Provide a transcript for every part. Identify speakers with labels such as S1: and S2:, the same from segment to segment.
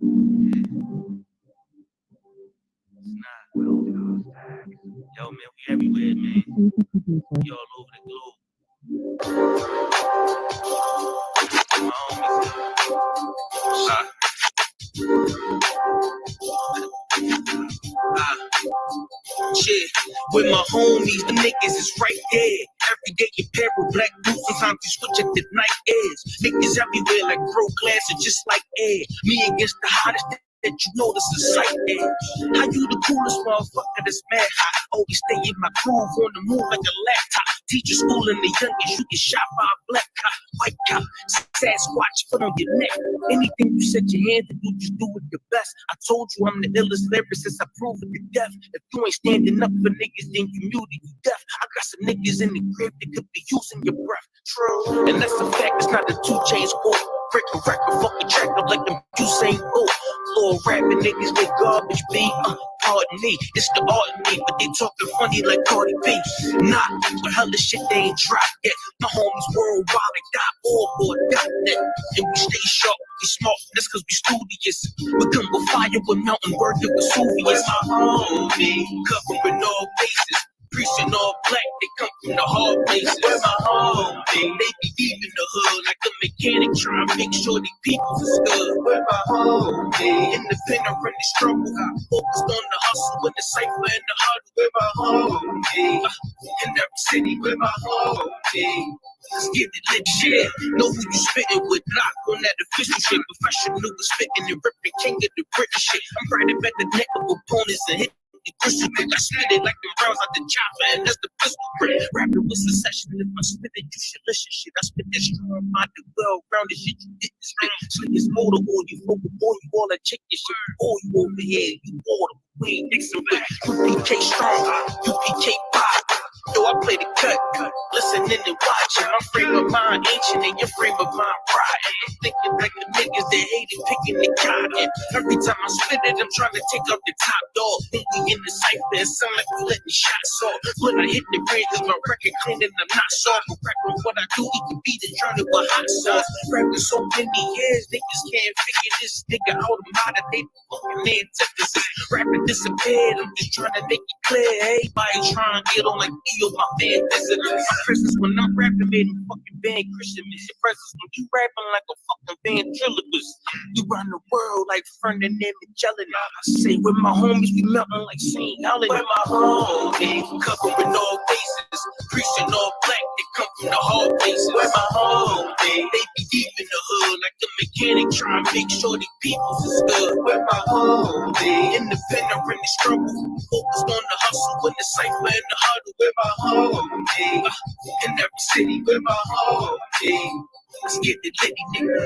S1: It's not. Yo, man, we everywhere, man. We all over the globe. My homies. Shit, with my homies, the niggas is right there. Every day you pair with black boots, sometimes you switch at the night airs. Niggas everywhere like broke glass and just like air. Me against the hottest that you know this is sight there. How you the coolest motherfucker that's mad hot? Always stay in my groove on the move like a laptop. Teacher schooling the youngest, you get shot by a black cop, white cop, Sasquatch, foot on your neck. Anything you set your hand to do, just do it your best. I told you I'm the illest lyricist, I prove it to death. If you ain't standing up for niggas, then you muted, you deaf. I got some niggas in the crib that could be using your breath. True, and that's a fact, it's not a 2 Chainz quote. Break a record, fucking track up like them Usain Bolt. Floor rapping niggas, they garbage beat. Pardon me, it's the art in me, but they talking funny like Cardi B. Nah, but hella shit they ain't dropped yet. My homies worldwide, they got all board, got that. And we stay sharp, we smart, that's cause we studious. We come with fire, with mountain work, it was Vesuvius. My homie, covering all bases. Preaching all black, they come from the hard places. Where my homie, they be deep in the hood like a mechanic trying to make sure these people's is good. Where my homie, independent run the struggle, focused on the hustle and the cipher and the huddle. Where my homie, in every city, where my homie. Let's get it lit, shit. Know who you spitting with, lock on that official shit. Professional is spitting and ripping, king of the British shit. I'm right up at the neck of opponents and hit the crystal grip. I spit it like the rounds out the chopper, and that's the pistol grip. Rapping with succession, if I spit it, you should listen shit. I spit that strong minded, well rounded shit you didn't spit. Slick as motor on you, focus on you, all that chicken shit. All you over here, you order. We ain't mixing with UPK strong, UPK pop. Yo, I play the cut, listening and watching. My frame of mind ancient and your frame of mind pride. I'm thinking like the niggas that hated picking the cotton. Every time I spit it, I'm trying to take out the top dog. Think we in the cipher, it sound like we letting shots off. When I hit the range, cause my record clean and I'm not soft. I'm rapping what I do, it can be the journey with hot sauce. Rapping so many years, niggas can't figure this nigga out of mind. They fucking antithesis. Rapping disappeared, I'm just trying to make it clear. Everybody trying to get on like me or my man. My presence when I'm rapping made him fucking ban Christian. Miss your presence when you rapping like a fucking ventriloquist. You run the world like Ferdinand Magellan. I say with my homies we melting like St. Helen. Where my homies covering all bases, preaching all black. They come from the hard places. Where my homies they be deep in the hood like a mechanic trying to make sure these people's is good. Where my homies independent in the struggle, focused on the hustle and the cipher and the huddle. Where my homie, in every city, where my homie. Let's get it lit, nigga.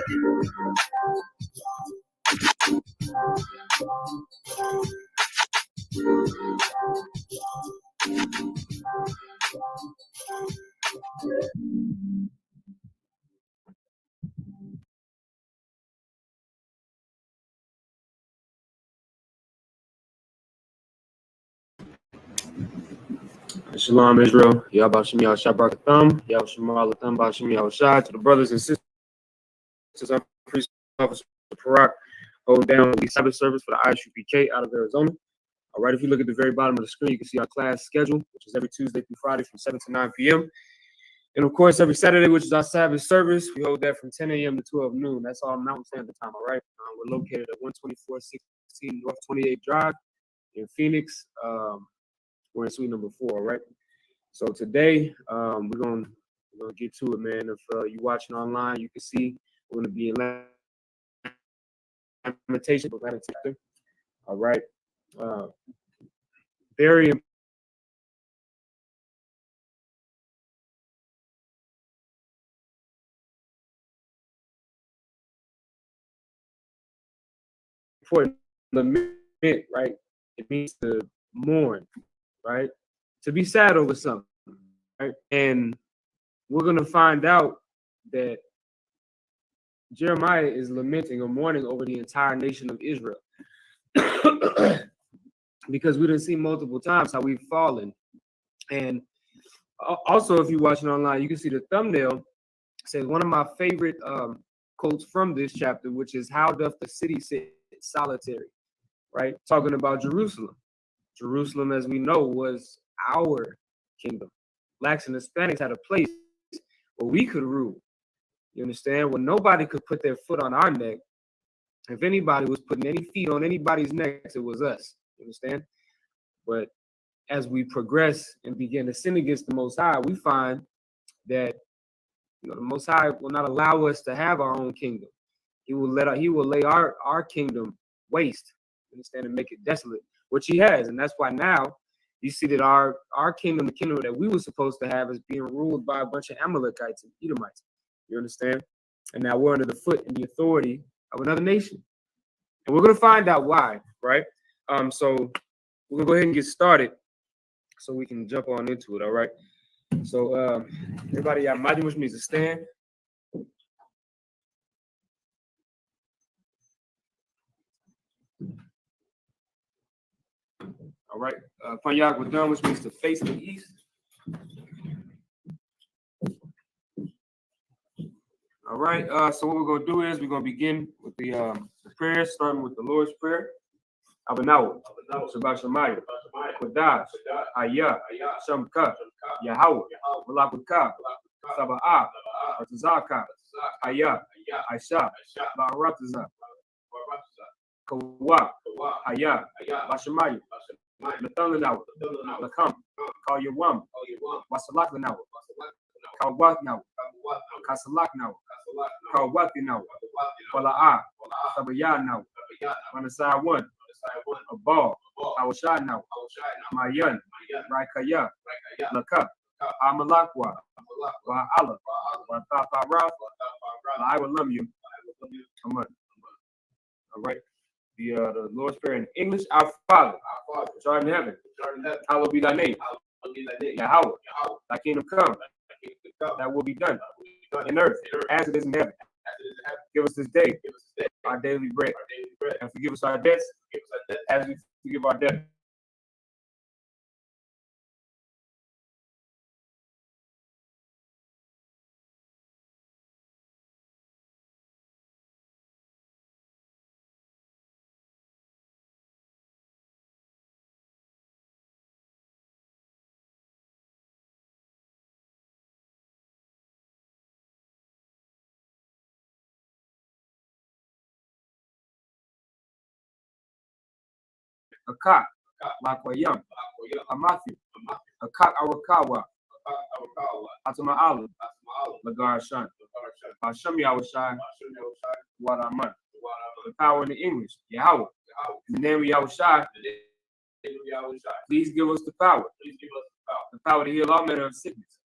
S2: Shalom Israel, Yabashim Yahshua Barakatham, Yahshua Malatham, Bashim Yahushua, to the brothers and sisters, I'm priest officer Parak, hold down the Sabbath service for the ISUPK out of Arizona. All right, if you look at the very bottom of the screen, you can see our class schedule, which is every Tuesday through Friday from 7 to 9 p.m. And of course, every Saturday, which is our Sabbath service, we hold that from 10 a.m. to 12 noon. That's all Mountain Standard Time, all right? We're located at 12416 North 28th Drive in Phoenix. We're in suite number 4, right? So today, we're gonna get to it, man. If you're watching online, you can see we're gonna be in Lamentations, chapter. All right. Very important. Lament, right? It means to mourn, right? To be sad over something, right? And we're gonna find out that Jeremiah is lamenting or mourning over the entire nation of Israel. Because we done see multiple times how we've fallen. And also, if you're watching online, you can see the thumbnail says one of my favorite quotes from this chapter, which is, "How doth the city sit solitary, right? Talking about Jerusalem. Jerusalem, as we know, was our kingdom. Blacks and Hispanics had a place where we could rule. You understand? When nobody could put their foot on our neck. If anybody was putting any feet on anybody's necks, it was us. You understand? But as we progress and begin to sin against the Most High, we find that the Most High will not allow us to have our own kingdom. He will lay our kingdom waste, understand, and make it desolate, which he has. And that's why now you see that our kingdom, the kingdom that we were supposed to have, is being ruled by a bunch of Amalekites and Edomites. You understand? And now we're under the foot and the authority of another nation. And we're going to find out why, right? So we're going to go ahead and get started so we can jump on into it, all right? So everybody, imagine which means to stand. All right. Panyak with done, which means to face the east. All right. So what we're going to do is we're going to begin with the prayer, starting with the Lord's Prayer. Abanaw, Shabbat Shemayim, Kodash, Ayah, Shamka, Yahweh, Malakutah, Sabbath, Artazaka, Ayah, Aisha, Barataza, Kawak, Ayah, Bashamayim, Nathanaw, Lakam, Call Yawam, Wasalakanaw, Kawaknaw, Kasalaknaw, Kawakinaw, Wala'a, Sabayanaw, Manasai 1. A ball, Awashanaw, Mayan, Raikaya, Laka, Amalakwa, Wa'ala, Watapara, I will love you. Come on. All right. The Lord's Prayer in English. Our Father, which art in heaven, hallowed be thy name. Yahweh, thy kingdom come, that will be done in earth as it is in heaven. Give us this day our daily bread, and forgive us our debts as we forgive our debtors. Akak, Makwayam, Amathi, Akak Arakawa, Atama'alu, Lagar Shan, Hashem Yahushai, Wadaman. The power in the English, Yahweh. In the name of Yahushai, please give us the power. The power to heal all manner of sickness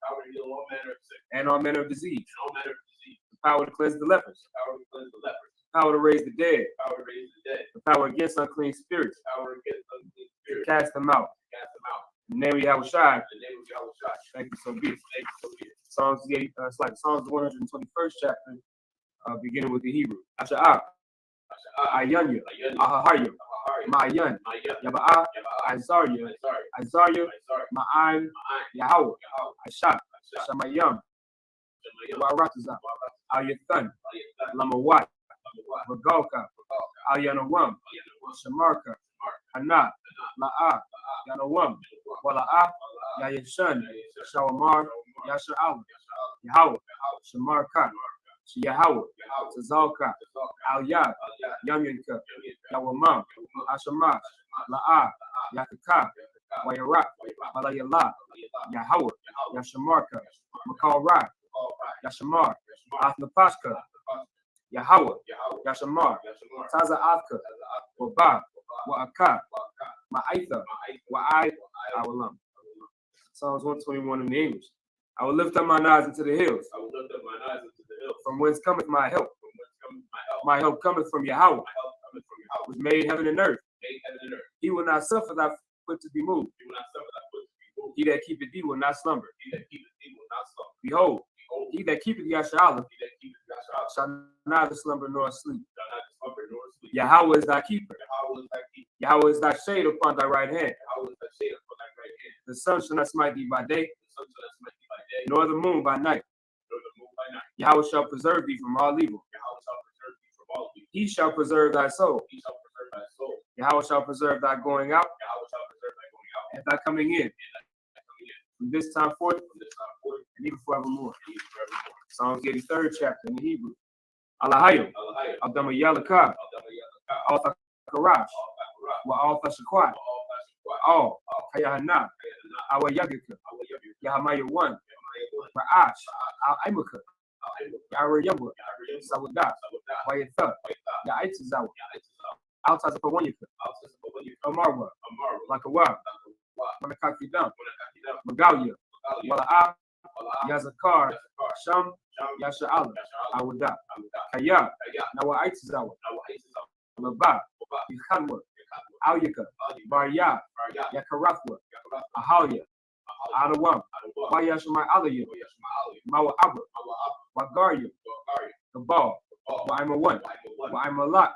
S2: and all manner of disease. The power to cleanse the lepers. The power to raise the dead. The power against unclean spirits. To cast them out. In the name of Yahushai. Thank you, so be it. Psalms 8, it's like Psalms 121st chapter, beginning with the Hebrew. Asha'ah, Ayanya, Ahahaya, Ma'ayan, Yaba'a, Azarya, Ma'an, Yahweh, Asha, Shamayam, Warataza, Ayathan, Lamawat, Magalka, Ayanawam, Shamarka, Hana, La'a, Yanawam, Wala'a, Yayashan, Shawamar, Yasha'al, Yahweh, Shamarka, Yahweh, Tazalka, Al-Yad, Yamyanka, Yawamam, Ashamash, La'a, Yakaka, Wayarak, Malayala, Yahweh, Yashamarka, Makalra, Yashamar, Athnapashka, Yahweh, Yashamar, Taza Athka, Wabab, Wa'aka, Ma'aitha, Wa'ai, Awalam. Psalms 121 in the English. I will lift up mine eyes into the hills. From whence cometh my help? My help cometh from Yahweh, which made heaven and earth. He will not suffer thy foot to be moved. He that keepeth thee will not slumber. Behold, he that keepeth Yashala shall neither slumber nor sleep. Yahweh is thy keeper. Yahweh is thy shade upon thy right hand. The sun shall not smite thee by day, nor the moon by night. Yahweh shall preserve thee from all evil. He shall preserve thy soul. Yahweh shall preserve thy going out and thy coming in from this time forth and even forevermore. Psalms 83rd chapter in the Hebrew. Alahayo, Abdama Yalaka, Alta Karash, Wa Alta Shakwat, All, Kayahana, Awa Yagika, Yahamaya 1, Ra'ash, Al Imaka, Yara Yamba, Sawadah, Wayatha, Yaitzawa, Alta Zapawanyaka, Amarwa, Lakawa, Manakaki Dam, Magalia, Wala'a, Yazakar, Sham, Yasha'ala, Awada, Kaya, Nawa Aitzawa, Labab, Yikhanwa, Alyaka, Barya, Yakarafwa, Ahalia, Adawam, Wayashma Alaya, Mawa Abba, Wagaria, Gabal, Wa'ima 1, Wa'ima Lak,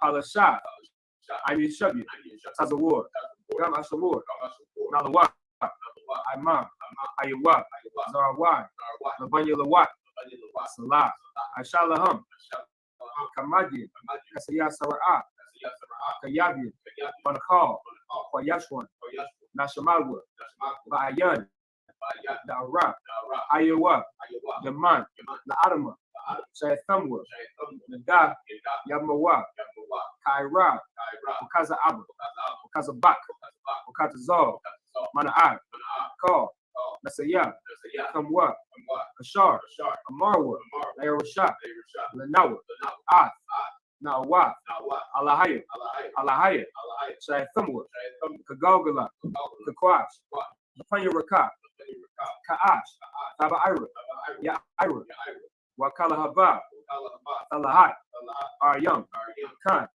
S2: Palasha, Imi Shabi, Tazawar, Gam Ashamur, Nalawa, Imam, Ayawa, Zarawai, Labanya Lawat, Salah, Ashalaham, Kamadi, Kasaya Sara'a, Kayabi, Banakal, Wayashwan, Nashamalwa, Ba'ayan, Da'ara, Ayawa, Yaman, La'adama, Shayathamwa, Nada, Yamawa, Kaira, Wakaza Abba, Wakaza Bak, Wakata Zal, Mana'ad, Kal, Nasaya, Kamwa, Ashar, Amarwa, Ayarasha, Lanawa, Ath, Nawa, Alahaya, Shayathamwa, Kagalgala, Kakwash, Napanya Raka, Ka'ash, Taba Ira, Ya'ira, Wakala Haba, Talahat, Aryam, Khan,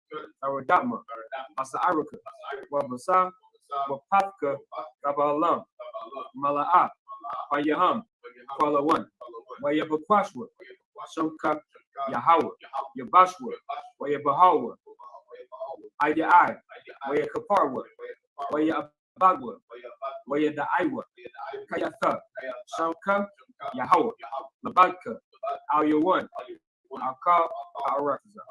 S2: Aradama, Asa Iraka, Wabasa, Wapaka, Tabalam, Mala'at, Wayaham, Kuala 1, Wayabakwashwa, Shomka, Yahawa, Yabashwa, Wayabahawa, Ayai, Wayakaparwa, Wayabagwa, Wayadaiwa, Kayatha, Shamka, Yahawa, Labaka, Alya 1, Alka, Alrakza.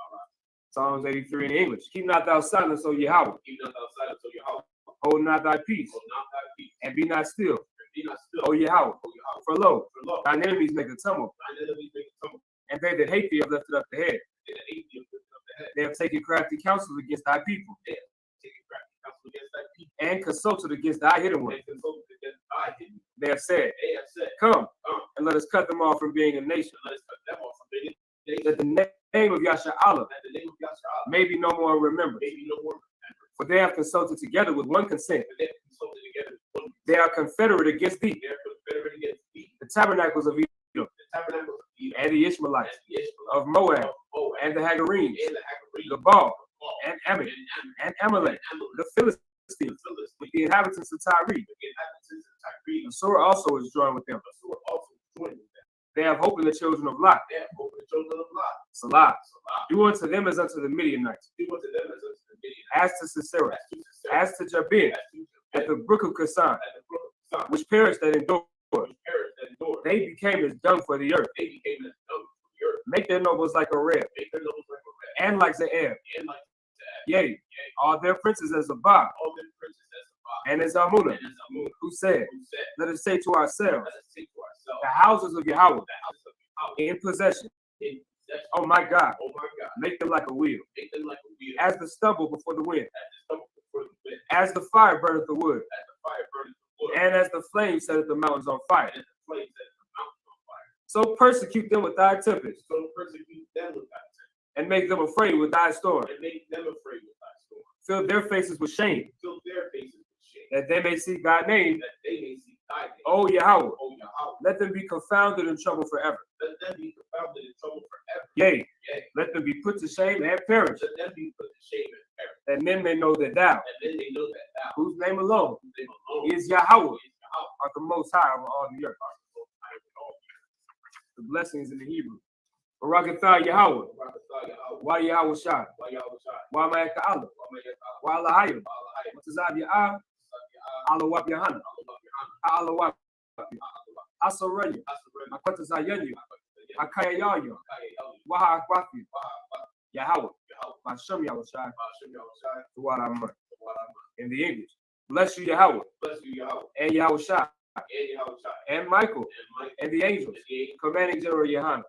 S2: Psalms 83 in English. Keep not thou silence, O Yahweh. Hold not thy peace, and be not still, O Yahweh. For lo, thine enemies make a tumult, and they that hate thee have lifted up the head. They have taken crafty counsels against thy people, and consulted against thy hidden one. They have said, come, and let us cut them off from being a nation, that the name of Yasha'Allah may be no more remembered. For they have consulted together with one consent. They are confederate against thee, the tabernacles of Edom, and the Ishmaelites, of Moab, and the Hagarenes, Gabal, and Ammon, and Amalek, the Philistines, with the inhabitants of Tyre. The sword also is joined with them. They have hope in the children of Lot. Salah. Do unto them as unto the Midianites. As to Sisera, as to Jabin, at the brook of Kasan, which perished and endured. They became as dung for the earth. Make their nobles like a Reb, and like Ze'eb. Yea, all their princes as Zabah, and as Amunah, who said, let us say to ourselves, the houses of Yahweh in possession. Oh my God, make them like a wheel, as the stubble before the wind, as the fire burneth the wood, and as the flame setteth the mountains on fire. So persecute them with thy tempest, and make them afraid with thy storm. Fill their faces with shame, that they may seek thy name. O Yahweh, let them be confounded in trouble forever. Yea, let them be put to shame and perish, that men may know that thou, whose name alone is Yahweh, art the most high over all the earth. The blessings in the Hebrew. Barakatha Yahweh, Wa Yahweh Shai, Wa Ma'aka Allah, Wa Allahayim, Watazab Ya'ah, Allah Yahana, Allah Asaranya, Akwatazayanyu, Akayayayu, Waha Akwafi, Yahweh, Bashem Yahushai, throughout our month. In the English, bless you, Yahweh, and Yahushai, and Michael, and the angels, commanding General Yohanan,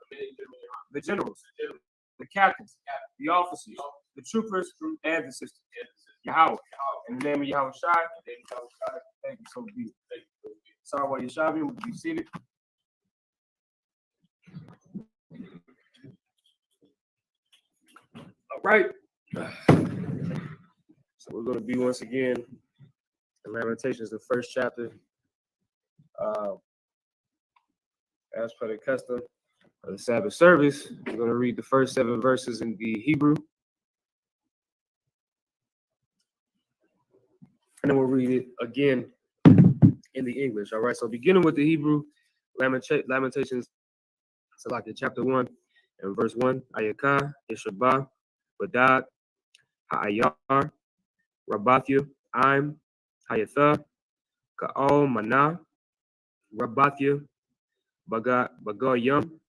S2: the generals, the captains, the officers, the troopers, and the sisters. Yahweh, in the name of Yahushai, thank you, so be it. Sorry, while you're shopping, we'll be seated. All right. So we're going to be once again in Lamentations, the first chapter. As per the custom of the Sabbath service, we're going to read the first 7 verses in the Hebrew. And then we'll read it again in the English. All right. So beginning with the Hebrew, Lamentations, Salaki, chapter 1 and verse 1. Ayakah, Yeshabah, Badad, Ha'ayar, Rabathyu, Aim, Hayatha, Ka'al, Mana, Rabathyu, Bagoyam,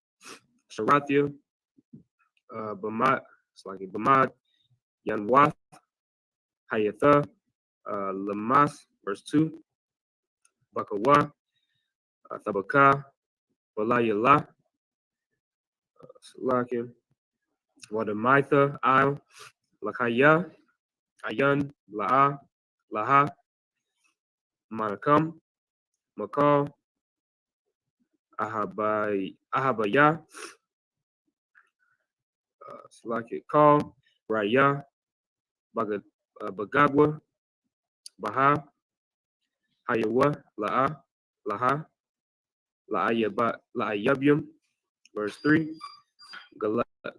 S2: Sharathyu, Bamad, it's like Bamad, Yanwath, Hayatha, Lamas, verse 2, Bakawa, Thabaka, Balayala, Salakim, Wadamitha, Al, Lakaya, Ayan, La'a, Laha, Manakam, Makal, Ahabaya, Salaki, Kal, Raya, Bagagwa, Baha, Hayawa, La'a, Laha, La'ayabyum, verse 3,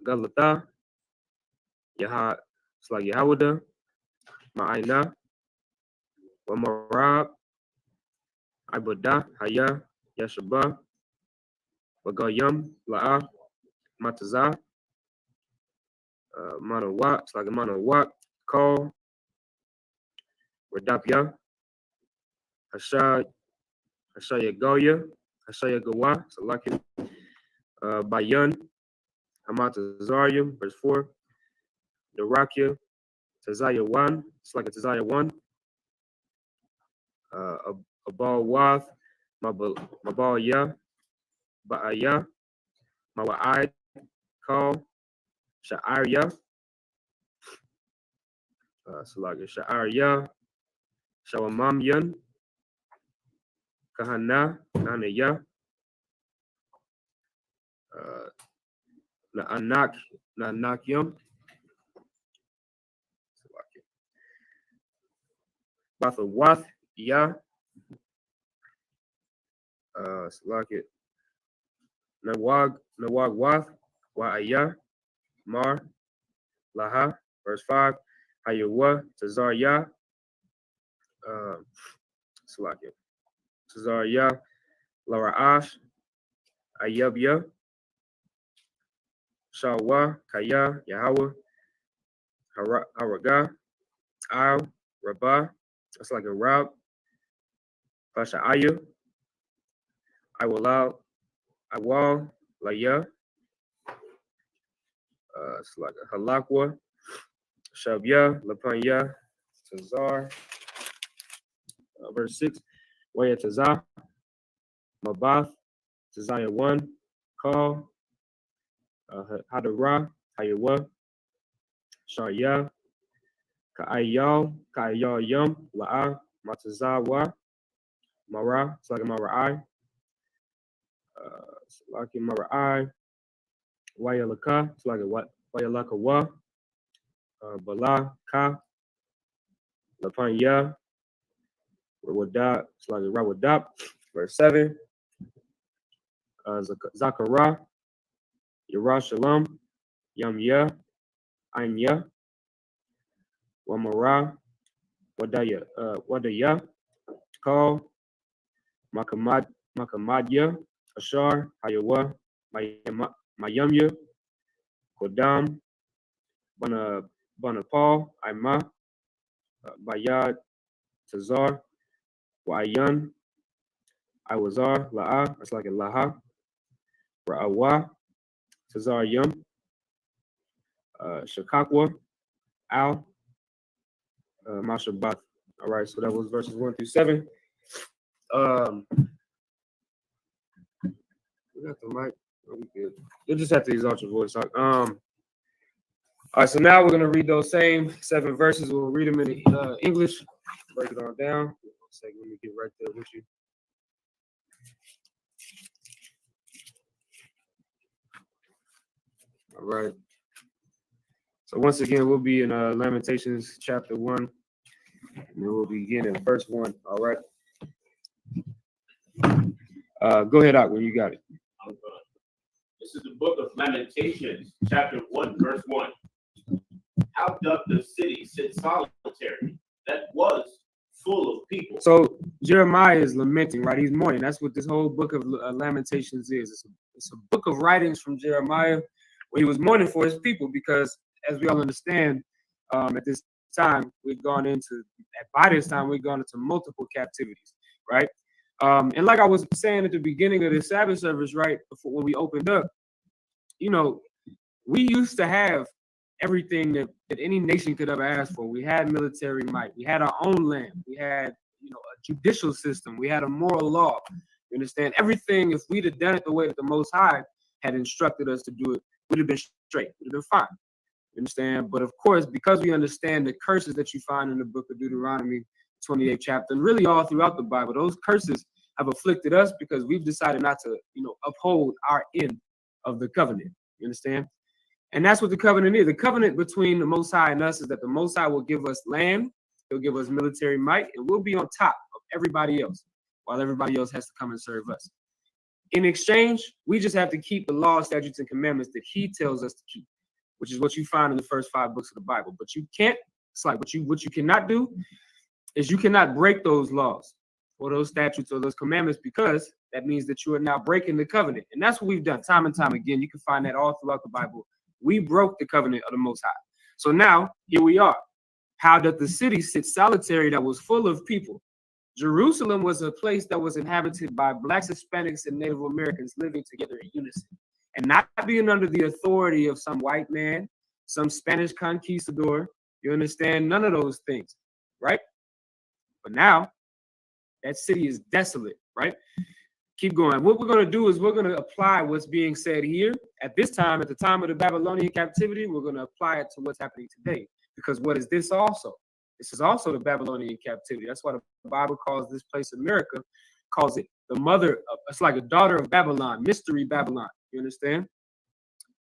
S2: Galata, Yaha, it's like Yahweh, Ma'aina, Wamarab, Ibadah, Haya, Yashaba, Bagayam, La'a, Matazah, Manawak, it's like Manawak, Call, Radapya, Hashaya Goya, Hashaya Gawa, Salakim, Bayan, Hamatazarium, verse 4, Darakia, Tazaya 1, it's like a Tazaya 1, Abal Wath, Mabal Ya, Ba'aya, Mawa'id, Call, Sha'arya, Salaga Sha'arya, Shawamam Yun, Kahana, Nanaya, Na'anakyum, Bathawath, Ya, Salakit, Nawag Wath, Wa'aya, Mar, Laha, verse 5, Hayawa, Tazarya, Salakit, Tazarya, Lara'ash, Ayabya, Shawa, Kaya, Yahweh, Haraga, Al, Rabah, that's like a Rab, Pasha'aya, Iwal, Laya, it's like a Halakwa, Shabya, Lapanya, Tazar, verse 6, Waya Tazah, Mabath, Tazaya 1, Call, Hadara, Hayawa, Sharya, Ka'ayal Yum, La'a, Matazawa, Mara, it's like a Mara'ai, it's like a Mara'ai, Wayalaka, it's like a Wayalaka Wa, Bala, Ka, Lapanya, Rawadab, it's like a Rawadab, verse 7, Zachariah, Yerushalayim, Yamya, Anya, Wamara, Wadaya, Call, Makamadya, Ashar, Hayawa, Mayamya, Kodam, Banapal, Ima, Bayad, Tazar, Wa'ayan, Iwazar, La'a, it's like a Laha, Ra'awa, Tazar Yum, Shakakwa, Al, Mashabath. All right, so that was verses 1 through 7. We got the mic. Oh, we good. You'll just have to exalt your voice. All right, so now we're going to read those same 7 verses. We'll read them in English, break it all down. 1 second, let me get right there with you. All right. So once again, we'll be in Lamentations chapter 1, and then we'll begin in verse 1. All right. Go ahead, Ak, when you got it.
S1: This is the book of Lamentations, chapter 1, verse 1. How doth the city sit solitary that was full of people?
S2: So Jeremiah is lamenting, right? He's mourning. That's what this whole book of Lamentations is. It's a book of writings from Jeremiah where he was mourning for his people because, as we all understand, at this time, by this time, we've gone into multiple captivities, right? And like I was saying at the beginning of the Sabbath service, right, before when we opened up, you know, we used to have everything that any nation could ever ask for. We had military might. We had our own land. We had, a judicial system. We had a moral law. You understand? Everything, if we'd have done it the way that the Most High had instructed us to do it, we'd have been straight. We'd have been fine. You understand? But of course, because we understand the curses that you find in the book of Deuteronomy, 28th chapter, and really all throughout the Bible, those curses have afflicted us because we've decided not to, uphold our end of the covenant. You understand? And that's what the covenant is. The covenant between the Most High and us is that the Most High will give us land, he'll give us military might, and we'll be on top of everybody else while everybody else has to come and serve us. In exchange, we just have to keep the law, statutes, and commandments that he tells us to keep, which is what you find in the first 5 books of the Bible. But you can't, it's like what you cannot do is you cannot break those laws or those statutes or those commandments, because that means that you are now breaking the covenant. And that's what we've done time and time again. You can find that all throughout the Bible. We broke the covenant of the Most High. So now here we are. How doth the city sit solitary that was full of people? Jerusalem was a place that was inhabited by Blacks, Hispanics, and Native Americans living together in unison and not being under the authority of some white man, some Spanish conquistador. You understand? None of those things, right? But now that city is desolate, right? Keep going. What we're going to do is we're going to apply what's being said here at this time, at the time of the Babylonian captivity. We're going to apply it to what's happening today. Because what is this also? This is also the Babylonian captivity. That's why the Bible calls this place America, calls it the mother of, it's like a daughter of Babylon, mystery Babylon. You understand?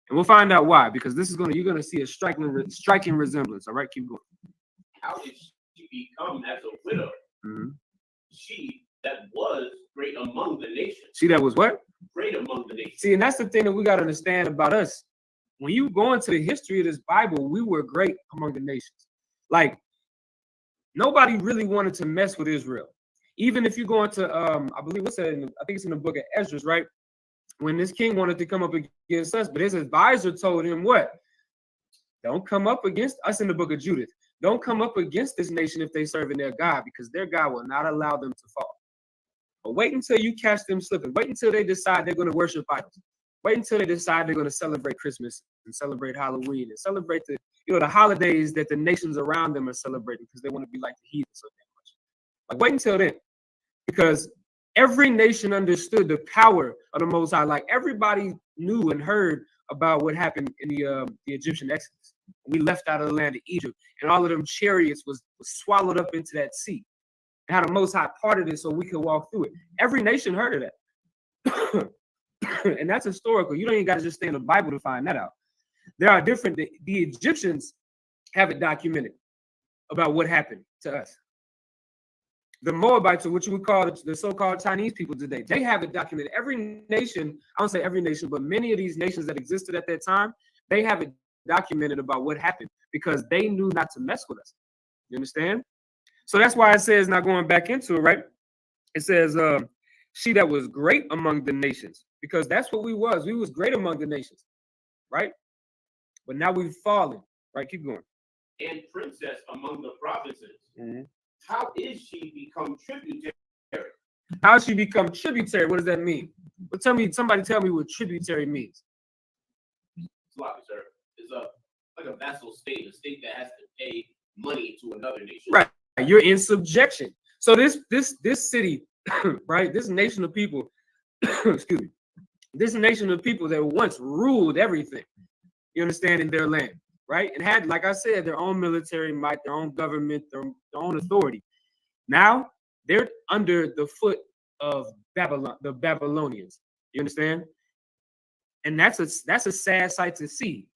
S2: And we'll find out why, because you're going to see a striking resemblance. All right, keep going.
S1: How did she become as a widow? Mm-hmm. She that was great among the nations.
S2: She that was what?
S1: Great among the nations.
S2: See, and that's the thing that we got to understand about us. When you go into the history of this Bible, we were great among the nations. Like, nobody really wanted to mess with Israel. Even if you go into, I believe I think it's in the book of Ezra, right? When this king wanted to come up against us, but his advisor told him what? Don't come up against us. In the book of Judith. Don't come up against this nation if they serve in their God, because their God will not allow them to fall. But wait until you catch them slipping. Wait until they decide they're going to worship idols. Wait until they decide they're going to celebrate Christmas and celebrate Halloween and celebrate the holidays that the nations around them are celebrating because they want to be like the heathen so damn much. Like, wait until then, because every nation understood the power of the Most High. Like, everybody knew and heard about what happened in the Egyptian Exodus. We left out of the land of Egypt, and all of them chariots was swallowed up into that sea. And how the Most High parted it so we could walk through it. Every nation heard of that. And that's historical. You don't even got to just stay in the Bible to find that out. There are the Egyptians have it documented about what happened to us. The Moabites, which we call the so-called Chinese people today, they have it documented. Every nation, I don't say every nation, but many of these nations that existed at that time, they have it documented about what happened because they knew not to mess with us. You understand? So that's why it says, now going back into it, right? It says, she that was great among the nations, because that's what we was. We was great among the nations, right? But now we've fallen, right? Keep going.
S1: And princess among the provinces. Mm-hmm. How is she become tributary?
S2: How she become tributary? What does that mean? Well, somebody tell me what tributary means.
S1: Sloppy, sir. It's
S3: like a vassal state, a state that has to pay money to another nation.
S2: Right. You're in subjection. So this city, right? This nation of people, excuse me, this nation of people that once ruled everything, you understand, in their land, right? And had, like I said, their own military might, their own government, their own authority. Now they're under the foot of Babylon, the Babylonians. You understand? And that's a sad sight to see.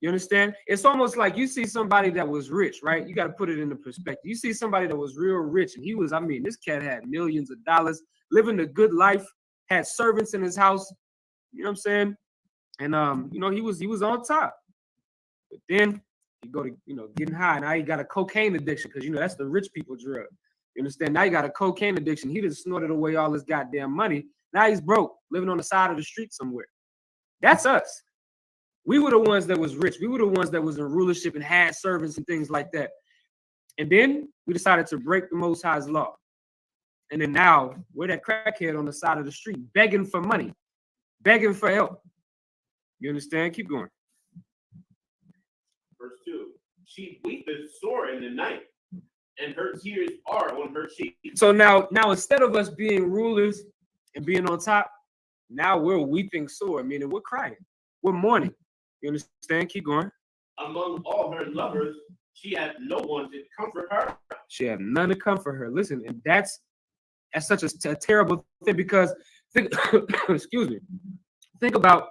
S2: You understand? It's almost like you see somebody that was rich, right? You got to put it into perspective. You see somebody that was real rich, and he was, I mean, this cat had millions of dollars, living a good life, had servants in his house. You know what I'm saying? And you know, he was on top. But then you go to, you know, getting high. Now he got a cocaine addiction, because, you know, that's the rich people drug. You understand? Now you got a cocaine addiction. He just snorted away all his goddamn money. Now he's broke, living on the side of the street somewhere. That's us. We were the ones that was rich. We were the ones that was in rulership and had servants and things like that. And then we decided to break the Most High's law. And then now we're that crackhead on the side of the street, begging for money, begging for help. You understand? Keep going.
S3: Verse 2. She weepeth sore in the night, and her tears are on her cheeks.
S2: So now instead of us being rulers and being on top, now we're weeping sore, meaning we're crying. We're mourning. You understand? Keep going.
S3: Among all her lovers, she had no one to comfort her.
S2: She had none to comfort her. Listen, and that's such a terrible thing, because excuse me. Think about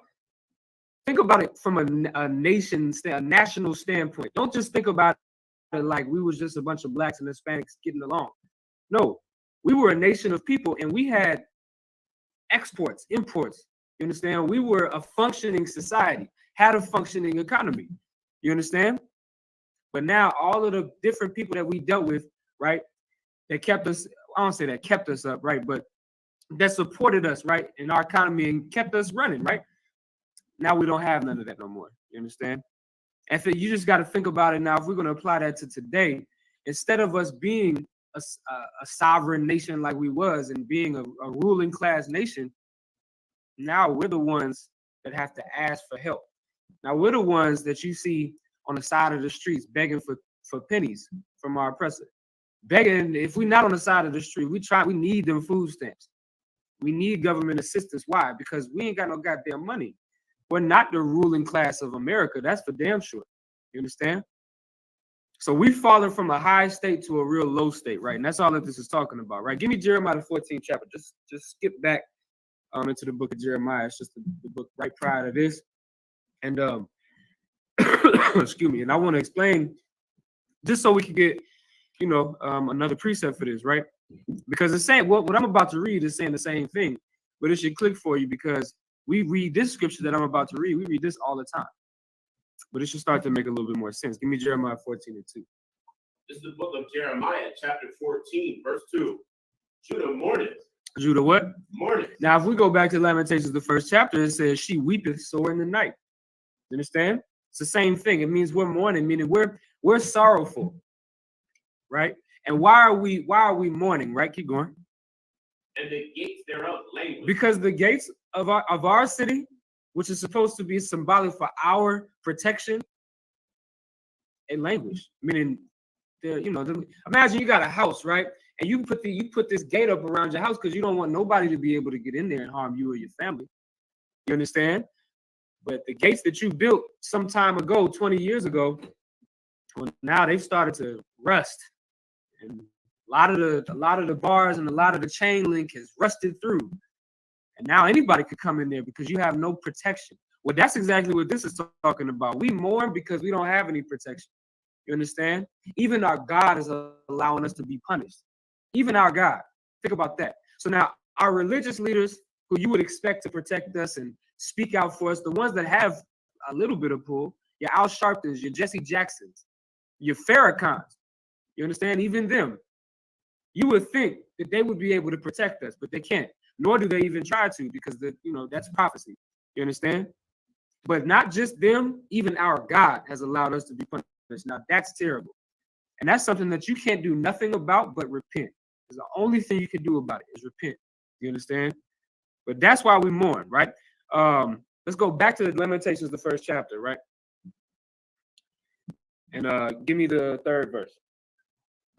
S2: it from a national standpoint. Don't just think about it like we was just a bunch of blacks and Hispanics getting along. No, we were a nation of people, and we had exports, imports. You understand? We were a functioning society, had a functioning economy. You understand? But now all of the different people that we dealt with, right, that kept us, I don't say that kept us up, right, but that supported us, right, in our economy and kept us running, right? Now we don't have none of that no more. You understand? And so you just got to think about it now. If we're going to apply that to today, instead of us being a sovereign nation like we was and being a ruling class nation, now we're the ones that have to ask for help. Now we're the ones that you see on the side of the streets begging for pennies from our oppressor. Begging, if we're not on the side of the street, we need them food stamps. We need government assistance. Why? Because we ain't got no goddamn money. We're not the ruling class of America. That's for damn sure. You understand? So we've fallen from a high state to a real low state, right? And that's all that this is talking about, right? Give me Jeremiah the 14th chapter. Just skip back into the book of Jeremiah. It's just the book right prior to this. And excuse me. And I want to explain, just so we can get, you know, another precept for this, right? Because it's saying what I'm about to read is saying the same thing, but it should click for you, because we read this scripture that I'm about to read. We read this all the time, but it should start to make a little bit more sense. Give me Jeremiah 14:2.
S3: This is the book of Jeremiah, chapter 14, verse 2. Judah mourneth.
S2: Judah what?
S3: Mourneth.
S2: Now, if we go back to Lamentations, the first chapter, it says she weepeth sore in the night. You understand? It's the same thing. It means we're mourning, meaning we're sorrowful, right? And why are we mourning, right? Keep going.
S3: And the gates thereof languish.
S2: Because the gates of our city, which is supposed to be symbolic for our protection, and language, meaning, imagine you got a house, right? And you put this gate up around your house because you don't want nobody to be able to get in there and harm you or your family. You understand? But the gates that you built some time ago, 20 years ago, well, now they've started to rust. And a lot of the bars and a lot of the chain link has rusted through. And now anybody could come in there because you have no protection. Well, that's exactly what this is talking about. We mourn because we don't have any protection. You understand? Even our God is allowing us to be punished. Even our God. Think about that. So now our religious leaders, who you would expect to protect us and speak out for us, the ones that have a little bit of pull, your Al Sharptons, your Jesse Jacksons, your Farrakhans, you understand? Even them. You would think that they would be able to protect us, but they can't. Nor do they even try to, because that's prophecy. You understand? But not just them, even our God has allowed us to be punished. Now that's terrible. And that's something that you can't do nothing about but repent. Because the only thing you can do about it is repent. You understand? But that's why we mourn, right? Let's go back to the Lamentations, the first chapter, right? And give me the third verse.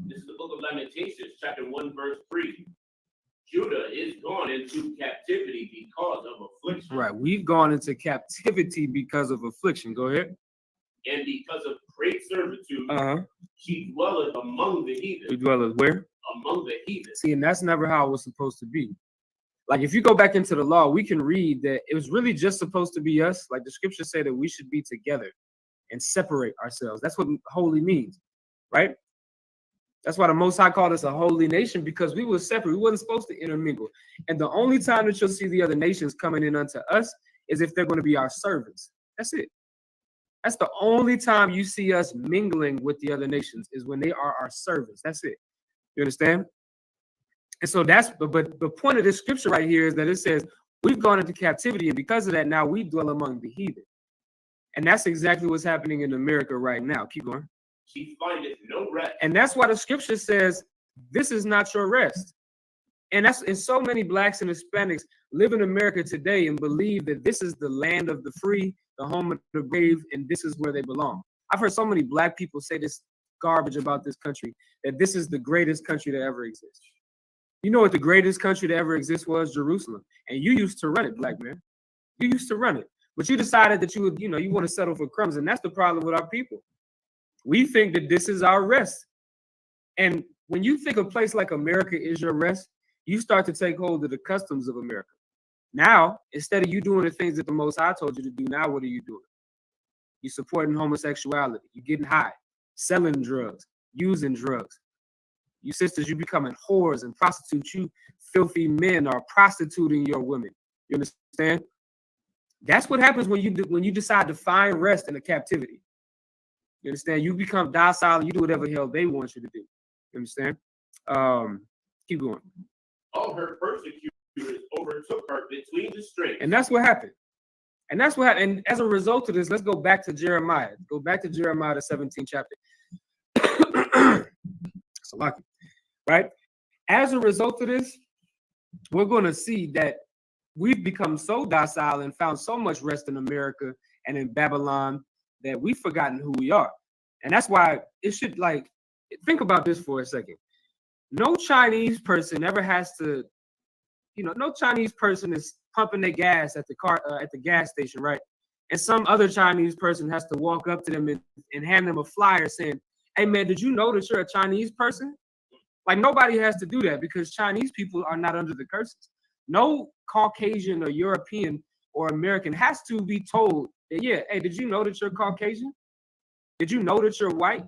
S3: This is the book of Lamentations, chapter 1, verse 3. Judah is gone into captivity because of affliction.
S2: Right. We've gone into captivity because of affliction. Go ahead.
S3: And because of great servitude,
S2: Uh-huh.
S3: she dwelleth among the heathen.
S2: We dwell where?
S3: Among the heathen.
S2: See, and that's never how it was supposed to be. Like, if you go back into the law, we can read that it was really just supposed to be us. Like the scriptures say that we should be together and separate ourselves. That's what holy means, right? That's why the Most High called us a holy nation, because we were separate. We wasn't supposed to intermingle. And the only time that you'll see the other nations coming in unto us is if they're going to be our servants. That's it. That's the only time you see us mingling with the other nations, is when they are our servants. That's it. You understand? And so but the point of this scripture right here is that it says we've gone into captivity, and because of that, now we dwell among the heathen. And that's exactly what's happening in America right now. Keep going.
S3: She findeth no rest.
S2: And that's why the scripture says this is not your rest. And so many blacks and Hispanics live in America today and believe that this is the land of the free, the home of the brave, and this is where they belong. I've heard so many black people say this garbage about this country, that this is the greatest country that ever exists. You know what the greatest country that ever exists was? Jerusalem. And you used to run it, black man. You used to run it. But you decided that you want to settle for crumbs. And that's the problem with our people. We think that this is our rest. And when you think a place like America is your rest, you start to take hold of the customs of America. Now, instead of you doing the things that the Most High told you to do, now what are you doing? You're supporting homosexuality. You're getting high, selling drugs, using drugs. You sisters, you becoming whores and prostitutes. You filthy men are prostituting your women. You understand? That's what happens when you decide to find rest in a captivity. You understand? You become docile and you do whatever the hell they want you to do. You understand? Keep going.
S3: All her persecutors overtook her between the strings. And
S2: that's what happened. And as a result of this, let's go back to Jeremiah. Go back to Jeremiah, the 17th chapter. So lucky, right? As a result of this, we're going to see that we've become so docile and found so much rest in America and in Babylon that we've forgotten who we are. And that's why it should, think about this for a second. No Chinese person ever has to, no Chinese person is pumping their gas at the gas station, right? And some other Chinese person has to walk up to them and hand them a flyer saying, "Hey man, did you know that you're a Chinese person?" Like, nobody has to do that, because Chinese people are not under the curses. No Caucasian or European or American has to be told that, yeah, hey, did you know that you're Caucasian? Did you know that you're white?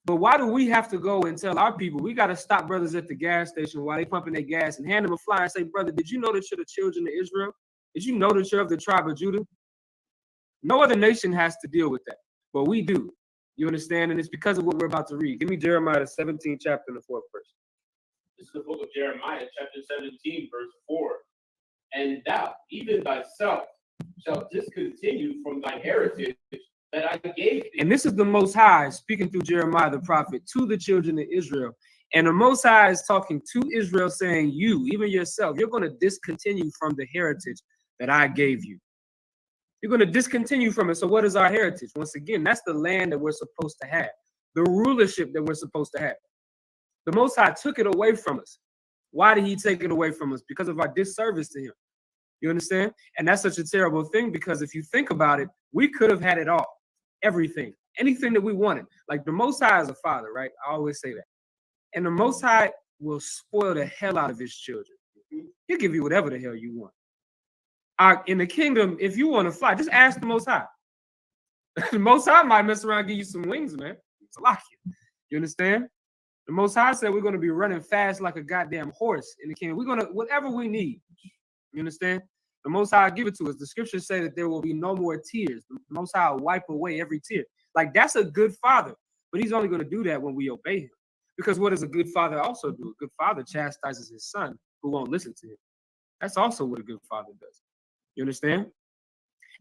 S2: But why do we have to go and tell our people? We got to stop brothers at the gas station while they pumping their gas and hand them a flyer and say, "Brother, did you know that you're the children of Israel? Did you know that you're of the tribe of Judah?" No other nation has to deal with that, but we do. You understand? And it's because of what we're about to read. Give me Jeremiah, the 17th chapter, and the 4th verse.
S3: This is the book of Jeremiah, chapter 17, verse 4. And thou, even thyself, shalt discontinue from thy heritage that I gave thee.
S2: And this is the Most High speaking through Jeremiah the prophet to the children of Israel. And the Most High is talking to Israel, saying, you, even yourself, you're going to discontinue from the heritage that I gave you. You're going to discontinue from it. So what is our heritage? Once again, that's the land that we're supposed to have, the rulership that we're supposed to have. The Most High took it away from us. Why did he take it away from us? Because of our disservice to him. You understand? And that's such a terrible thing, because if you think about it, we could have had it all, everything, anything that we wanted. Like, the Most High is a father, right? I always say that. And the Most High will spoil the hell out of his children. He'll give you whatever the hell you want. In the kingdom, if you want to fly, just ask the Most High. The Most High might mess around and give you some wings, man. It's like it. You understand? The Most High said we're going to be running fast like a goddamn horse in the kingdom. We're going to, whatever we need. You understand? The Most High give it to us. The scriptures say that there will be no more tears. The Most High will wipe away every tear. Like, that's a good father. But he's only going to do that when we obey him. Because what does a good father also do? A good father chastises his son who won't listen to him. That's also what a good father does. You understand?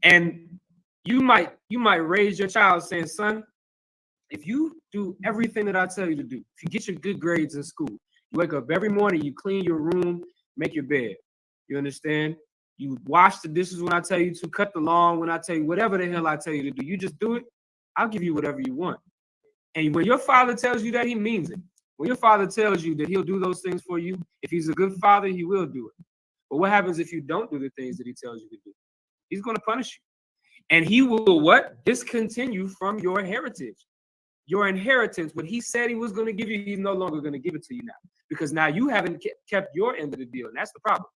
S2: And you might raise your child saying, son, if you do everything that I tell you to do, if you get your good grades in school, you wake up every morning, you clean your room, make your bed. You understand? You wash the dishes when I tell you to, cut the lawn when I tell you, whatever the hell I tell you to do, you just do it. I'll give you whatever you want. And when your father tells you that, he means it. When your father tells you that he'll do those things for you, if he's a good father, he will do it. But what happens if you don't do the things that he tells you to do? He's going to punish you. And he will what? Discontinue from your heritage. Your inheritance, what he said he was going to give you, he's no longer going to give it to you now. Because now you haven't kept your end of the deal. And that's the problem.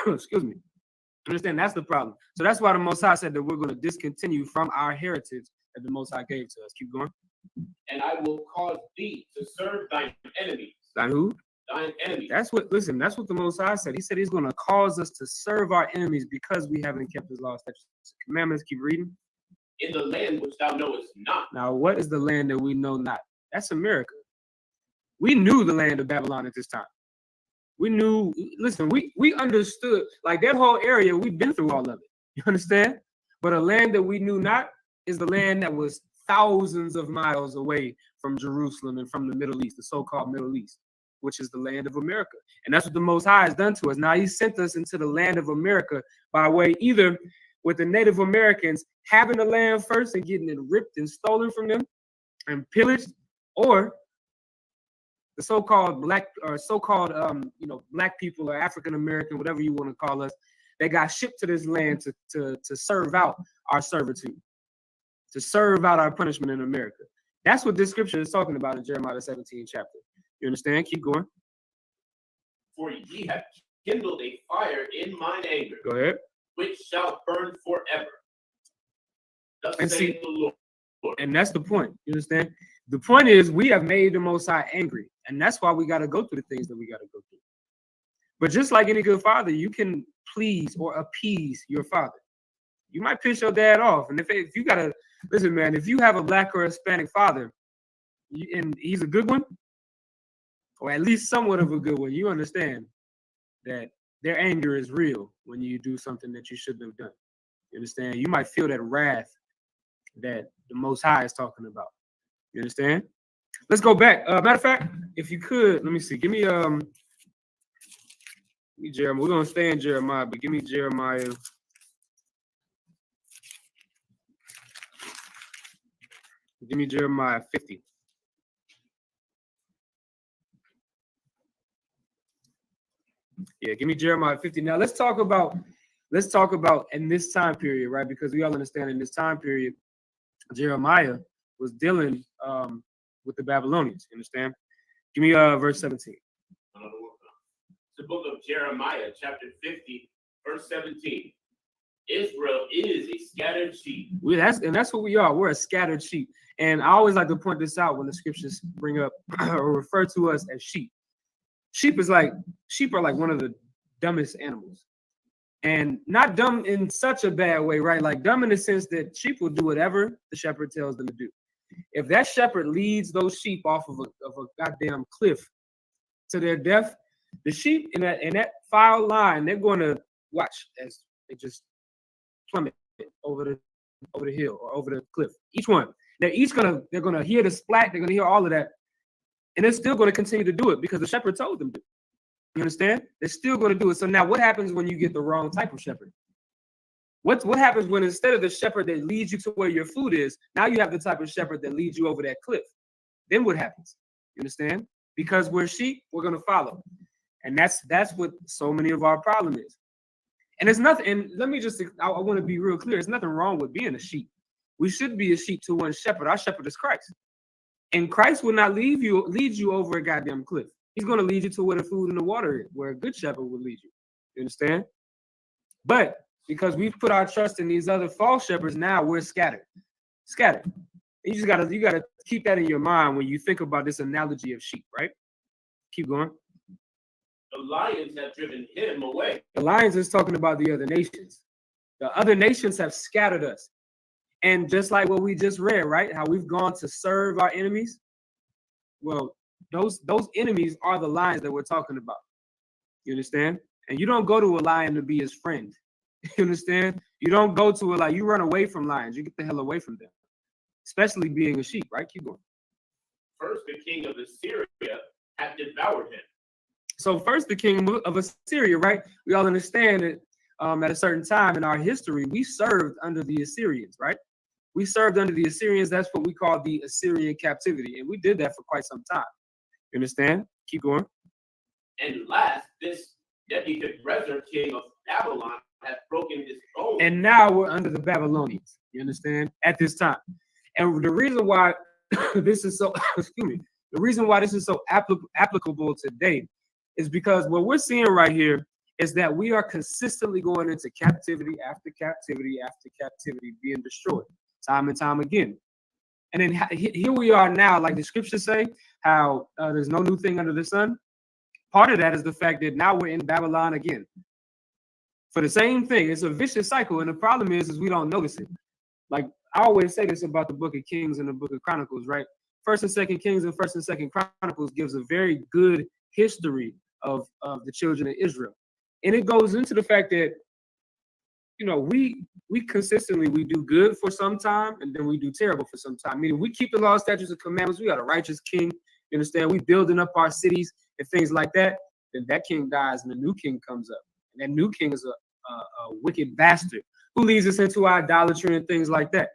S2: Excuse me. Understand? That's the problem. So that's why the Most High said that we're going to discontinue from our heritage that the Most High gave to us. Keep going.
S3: And I will cause thee to serve thine enemies.
S2: Thine who?
S3: Thine enemies.
S2: That's what the Most High said. He said he's going to cause us to serve our enemies because we haven't kept his laws, statutes, commandments. Keep reading.
S3: In the land which thou knowest not.
S2: Now, what is the land that we know not? That's America. We knew the land of Babylon at this time. We knew, listen, we understood, like that whole area, we've been through all of it. You understand? But a land that we knew not is the land that was thousands of miles away from Jerusalem and from the Middle East, the so-called Middle East, which is the land of America. And that's what the Most High has done to us. Now he sent us into the land of America by way either with the Native Americans having the land first and getting it ripped and stolen from them and pillaged, or the so-called black or black people or African American, whatever you want to call us, they got shipped to this land to serve out our servitude, to serve out our punishment in America. That's what this scripture is talking about in Jeremiah 17 chapter. You understand? Keep going.
S3: For ye have kindled a fire in mine anger.
S2: Go ahead.
S3: Which shall burn forever. Thus
S2: And
S3: saith the Lord.
S2: And that's the point. You understand? The point is we have made the Most High angry, and that's why we got to go through the things that we got to go through. But just like any good father, you can please or appease your father. You might piss your dad off, and if you gotta listen, man, if you have a black or Hispanic father, and he's a good one, or at least somewhat of a good one, you understand that their anger is real when you do something that you shouldn't have done. You understand? You might feel that wrath that the Most High is talking about. You understand? Let's go back. Matter of fact, if you could, let me see. Give me Jeremiah. We're gonna stay in Jeremiah, but give me Jeremiah. Give me Jeremiah 50. Yeah, give me Jeremiah 50. Now let's talk about in this time period, right? Because we all understand in this time period, Jeremiah was dealing with the Babylonians. You understand? Give me verse 17.
S3: The book of Jeremiah, chapter 50, verse 17. Israel is a scattered sheep.
S2: That's what we are. We're a scattered sheep. And I always like to point this out when the scriptures bring up or refer to us as sheep. Sheep are like one of the dumbest animals. And not dumb in such a bad way, right? Like dumb in the sense that sheep will do whatever the shepherd tells them to do. If that shepherd leads those sheep off of a goddamn cliff to their death, the sheep in that file line, they're going to watch as they just plummet over the hill or over the cliff. Each one, they're gonna hear the splat, they're gonna hear all of that, and they're still going to continue to do it because the shepherd told them to. You understand? They're still going to do it. So now what happens when you get the wrong type of shepherd? What happens when instead of the shepherd that leads you to where your food is, now you have the type of shepherd that leads you over that cliff? Then what happens? You understand? Because we're sheep, we're going to follow. And that's what so many of our problem is. And it's nothing, and let me just, I want to be real clear. There's nothing wrong with being a sheep. We should be a sheep to one shepherd. Our shepherd is Christ. And Christ will not lead you over a goddamn cliff. He's going to lead you to where the food and the water is, where a good shepherd will lead you. You understand? But because we've put our trust in these other false shepherds, now we're scattered. Scattered. You just gotta keep that in your mind when you think about this analogy of sheep, right? Keep going.
S3: The lions have driven him away.
S2: The lions is talking about the other nations. The other nations have scattered us. And just like what we just read, right? How we've gone to serve our enemies. Well, those enemies are the lions that we're talking about. You understand? And you don't go to a lion to be his friend. You understand? You don't go to a lion. You run away from lions. You get the hell away from them. Especially being a sheep, right? Keep going.
S3: First, the king of Assyria had devoured him.
S2: So first, the king of Assyria, right? We all understand that at a certain time in our history, we served under the Assyrians, right? We served under the Assyrians. That's what we call the Assyrian Captivity. And we did that for quite some time. You understand? Keep going.
S3: And last, this Nebuchadnezzar, king of Babylon, has broken his own.
S2: And now we're under the Babylonians. You understand? At this time. And the reason why this is so, excuse me, the reason why this is so applicable today is because what we're seeing right here is that we are consistently going into captivity after captivity after captivity, being destroyed time and time again. And then here we are now, like the scriptures say, how there's no new thing under the sun. Part of that is the fact that now we're in Babylon again. For the same thing, it's a vicious cycle. And the problem is we don't notice it. Like I always say this about the book of Kings and the book of Chronicles, right? First and Second Kings and First and Second Chronicles gives a very good history of the children of Israel. And it goes into the fact that, you know, we consistently, we do good for some time and then we do terrible for some time. Meaning we keep the law, statutes, and commandments. We got a righteous king. You understand? We building up our cities and things like that. Then that king dies and a new king comes up. And that new king is a wicked bastard who leads us into idolatry and things like that.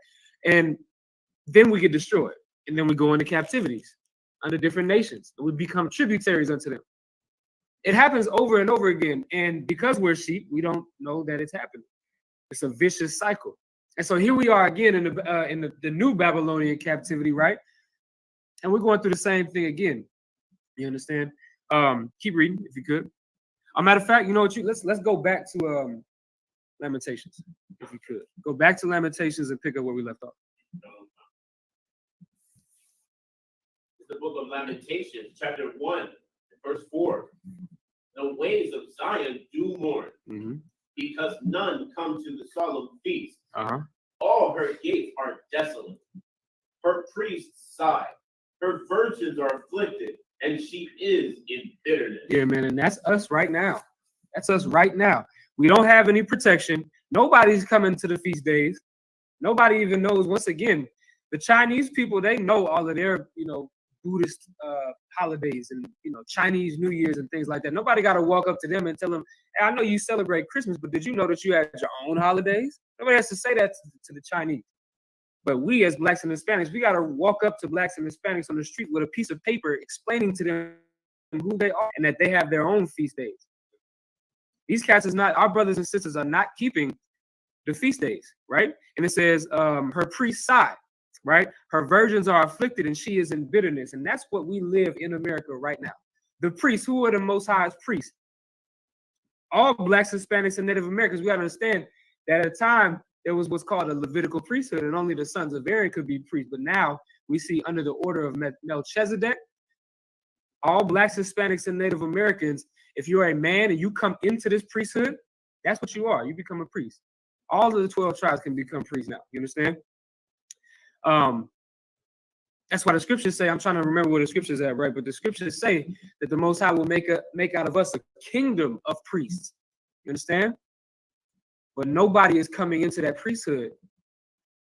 S2: And then we get destroyed. And then we go into captivities under different nations. And we become tributaries unto them. It happens over and over again. And because we're sheep, we don't know that it's happening. It's a vicious cycle. And so here we are again in the new Babylonian captivity, right? And we're going through the same thing again. You understand? Keep reading if you could. A matter of fact, you know what? Let's go back to Lamentations, if you could. Go back to Lamentations and pick up where we left off.
S3: The book of Lamentations, chapter 1, verse 4. The ways of Zion do mourn, because none come to the solemn feast. All her gates are desolate. Her priests sigh. Her virgins are afflicted, and she is in bitterness.
S2: Yeah, man, and that's us right now. That's us right now. We don't have any protection. Nobody's coming to the feast days. Nobody even knows. Once again, the Chinese people, they know all of their, Buddhist holidays and, Chinese New Year's and things like that. Nobody got to walk up to them and tell them, hey, I know you celebrate Christmas, but did you know that you had your own holidays? Nobody has to say that to the Chinese. But we as Blacks and Hispanics, we got to walk up to Blacks and Hispanics on the street with a piece of paper explaining to them who they are and that they have their own feast days. These cats is not, our brothers and sisters are not keeping the feast days, right? And it says, her priests sigh, right? Her virgins are afflicted and she is in bitterness. And that's what we live in America right now. The priests, who are the most highest priests? All Blacks, Hispanics, and Native Americans, we got to understand that at a time, there was what's called a Levitical priesthood, and only the sons of Aaron could be priests. But now we see under the order of Melchizedek, all Blacks, Hispanics, and Native Americans, if you're a man and you come into this priesthood, that's what you are. You become a priest. All of the 12 tribes can become priests now. You understand? That's why the scriptures say, I'm trying to remember where the scriptures at, right? But the scriptures say that the Most High will make out of us a kingdom of priests. You understand? But nobody is coming into that priesthood.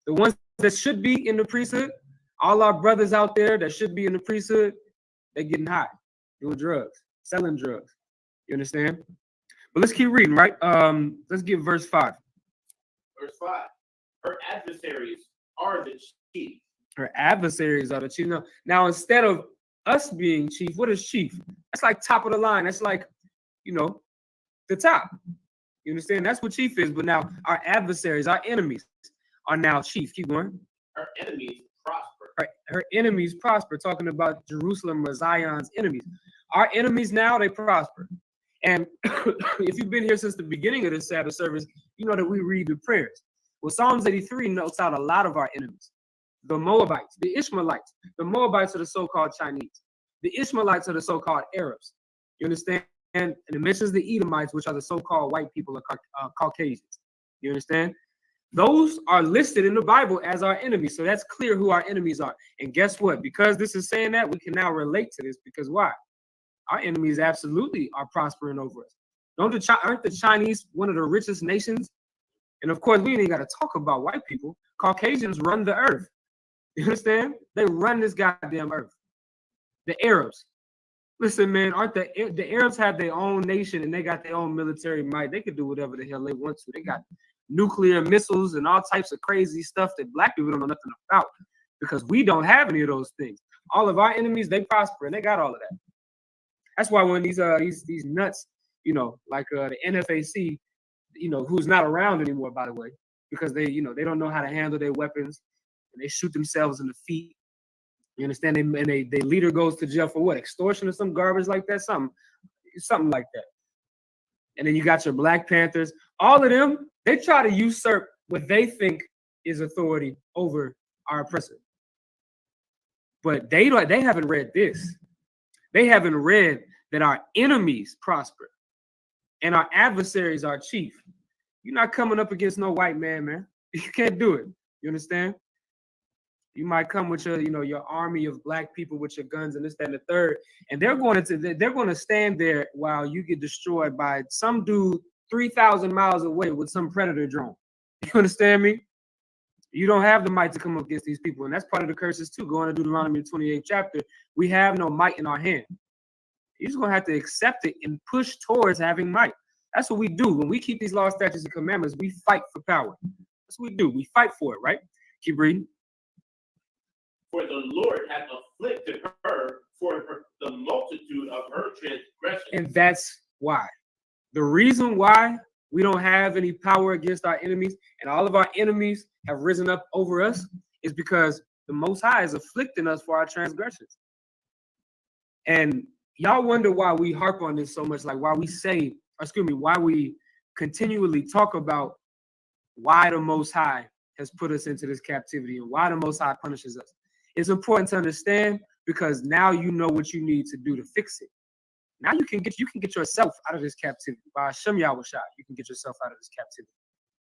S2: The ones that should be in the priesthood, all our brothers out there that should be in the priesthood, they're getting high, doing drugs, selling drugs. You understand? But let's keep reading, right? Let's get verse 5.
S3: Verse 5. Her adversaries are the chief.
S2: Her adversaries are the chief. Now, instead of us being chief, what is chief? That's like top of the line. That's like, the top. You understand? That's what chief is. But now our adversaries, our enemies, are now chief. Keep going.
S3: Her enemies prosper.
S2: Right. Her enemies prosper. Talking about Jerusalem or Zion's enemies. Our enemies now, they prosper. And if you've been here since the beginning of the Sabbath service, you know that we read the prayers. Well, Psalms 83 notes out a lot of our enemies. The Moabites, the Ishmaelites. The Moabites are the so-called Chinese. The Ishmaelites are the so-called Arabs. You understand? And it mentions the Edomites, which are the so-called white people or Caucasians. You understand? Those are listed in the Bible as our enemies. So that's clear who our enemies are. And guess what? Because this is saying that, we can now relate to this. Because why? Our enemies absolutely are prospering over us. Aren't the Chinese one of the richest nations? And of course, we ain't got to talk about white people. Caucasians run the earth. You understand? They run this goddamn earth. The Arabs. Listen, man, aren't the Arabs have their own nation and they got their own military might. They could do whatever the hell they want to. nuclear missiles and all types of crazy stuff that black people don't know nothing about, because we don't have any of those things. All of our enemies, they prosper and they got all of that. That's why when these nuts, you know, like the NFAC, you know, who's not around anymore, by the way, because they, you know, they don't know how to handle their weapons and they shoot themselves in the feet. You understand? And their leader goes to jail for what? Extortion or some garbage like that, something like that. And then you got your Black Panthers. All of them, they try to usurp what they think is authority over our oppressor. But they haven't read this. They haven't read that our enemies prosper and our adversaries are chief. You're not coming up against no white man. You can't do it. You understand? You might come with your, you know, your army of black people with your guns and this, that, and the third, and they're going to stand there while you get destroyed by some dude 3,000 miles away with some predator drone. You understand me? You don't have the might to come up against these people, and that's part of the curses too. Going to Deuteronomy 28th chapter, we have no might in our hand. You're just gonna have to accept it and push towards having might. That's what we do when we keep these laws, statutes, and commandments. We fight for power. That's what we do. We fight for it, right? Keep reading.
S3: For the Lord hath afflicted her for the multitude of her transgressions.
S2: And that's why. The reason why we don't have any power against our enemies and all of our enemies have risen up over us is because the Most High is afflicting us for our transgressions. And y'all wonder why we harp on this so much, like why we continually talk about why the Most High has put us into this captivity and why the Most High punishes us. It's important to understand because now you know what you need to do to fix it. Now you can get yourself out of this captivity. By Hashem Yahushua, you can get yourself out of this captivity.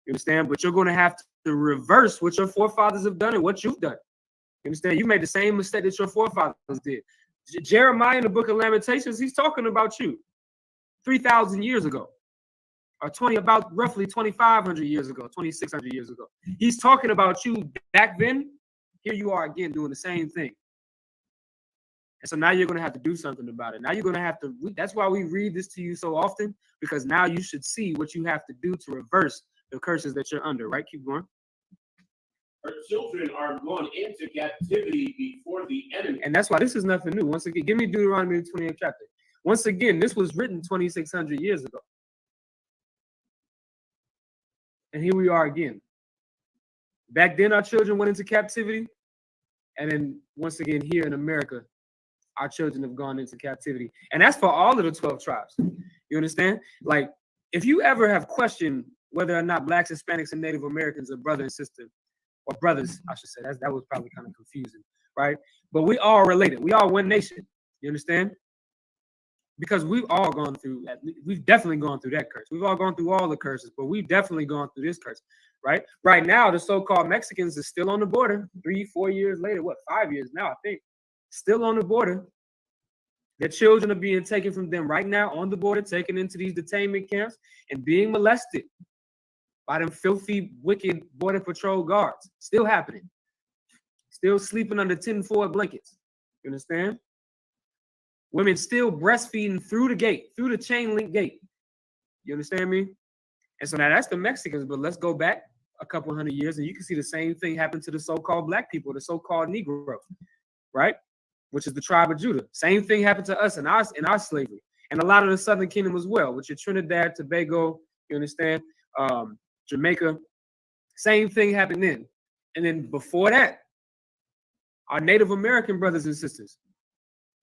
S2: You understand? But you're going to have to reverse what your forefathers have done and what you've done. You understand? You made the same mistake that your forefathers did. Jeremiah in the book of Lamentations, he's talking about you 3,000 years ago, or about roughly 2,500 years ago, 2,600 years ago. He's talking about you back then. Here you are again doing the same thing. And so now you're going to have to do something about it. Now you're going to have to, that's why we read this to you so often, because now you should see what you have to do to reverse the curses that you're under, right? Keep going.
S3: Her children are gone into captivity before the enemy.
S2: And that's why this is nothing new. Once again, give me Deuteronomy 28th chapter. Once again, this was written 2,600 years ago. And here we are again. Back then, our children went into captivity. And then once again, here in America, our children have gone into captivity. And that's for all of the 12 tribes. You understand? Like, if you ever have questioned whether or not Blacks, Hispanics, and Native Americans are brother and sister, or brothers, I should say, that was probably kind of confusing, right? But we all related. We all one nation. You understand? Because we've all gone through, we've definitely gone through that curse. We've all gone through all the curses, but we've definitely gone through this curse, right? Right now, the so-called Mexicans are still on the border 3-4 years later, 5 years now, I think, still on the border. Their children are being taken from them right now on the border, taken into these detainment camps and being molested by them filthy, wicked Border Patrol guards. Still happening. Still sleeping under tinfoil blankets. You understand? Women still breastfeeding through the gate, through the chain link gate. You understand me? And so now that's the Mexicans, but let's go back a couple hundred years and you can see the same thing happen to the so-called black people, the so-called Negro, right? Which is the tribe of Judah. Same thing happened to us in our slavery. And a lot of the Southern Kingdom as well, which is Trinidad, Tobago, you understand? Jamaica. Same thing happened then. And then before that, our Native American brothers and sisters,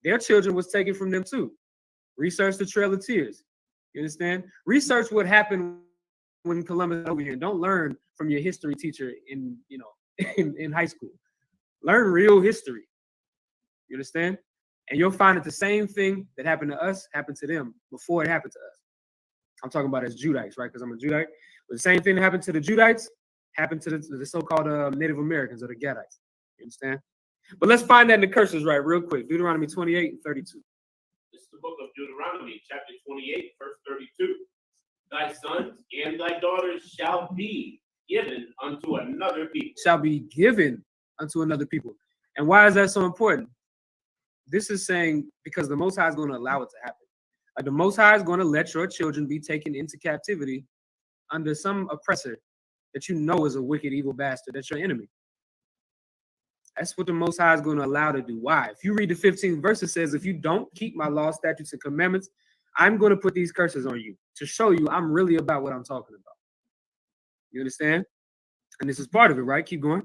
S2: their children was taken from them too. Research the Trail of Tears. You understand? Research what happened when Columbus over here. Don't learn from your history teacher in high school. Learn real history. You understand? And you'll find that the same thing that happened to us happened to them before it happened to us. I'm talking about as Judites, right? Because I'm a Judite. But the same thing that happened to the Judites happened to the so-called Native Americans or the Gadites. You understand? But let's find that in the curses right real quick. Deuteronomy 28 and 32.
S3: This is the book of Deuteronomy, chapter 28, verse 32. Thy sons and thy daughters shall be given unto another people.
S2: Shall be given unto another people. And why is that so important? This is saying because the Most High is going to allow it to happen. Like the Most High is going to let your children be taken into captivity under some oppressor that you know is a wicked, evil bastard. That's your enemy. That's what the Most High is going to allow to do. Why? If you read the 15th verse, it says, if you don't keep my laws, statutes, and commandments, I'm going to put these curses on you to show you I'm really about what I'm talking about. You understand? And this is part of it, right? Keep going.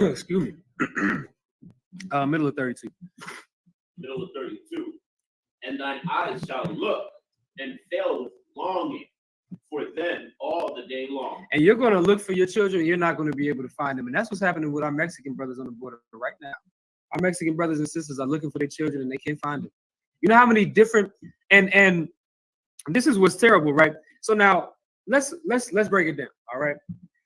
S2: Excuse me. Middle of 32.
S3: Middle of 32. And thine eyes shall look and fail with longing for them all the day long.
S2: And you're going to look for your children. You're not going to be able to find them. And that's what's happening with our Mexican brothers on the border right now. Our Mexican brothers and sisters are looking for their children and they can't find them. You know how many different and this is what's terrible, right? So now let's break it down. All right.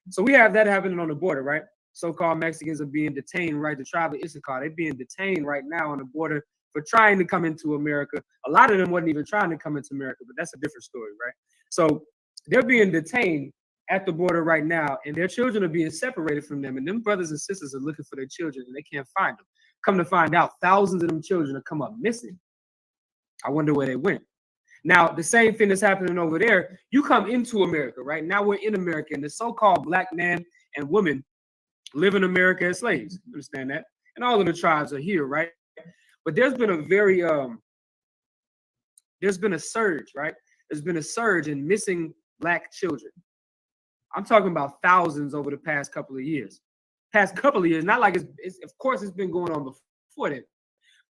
S2: So we have that happening on the border, right? So-called Mexicans are being detained, right? The tribe of Issachar, they're being detained right now on the border for trying to come into America. A lot of them wasn't even trying to come into America, but that's a different story, right? So they're being detained at the border right now, and their children are being separated from them. And them brothers and sisters are looking for their children, and they can't find them. Come to find out, thousands of them children have come up missing. I wonder where they went. Now, the same thing that's happening over there, you come into America, right? Now we're in America, and the so-called black man and women live in America as slaves. Understand that? And all of the tribes are here, right? But there's been a very, there's been a surge, right? There's been a surge in missing black children. I'm talking about thousands over the past couple of years. Not like it's of course it's been going on before then,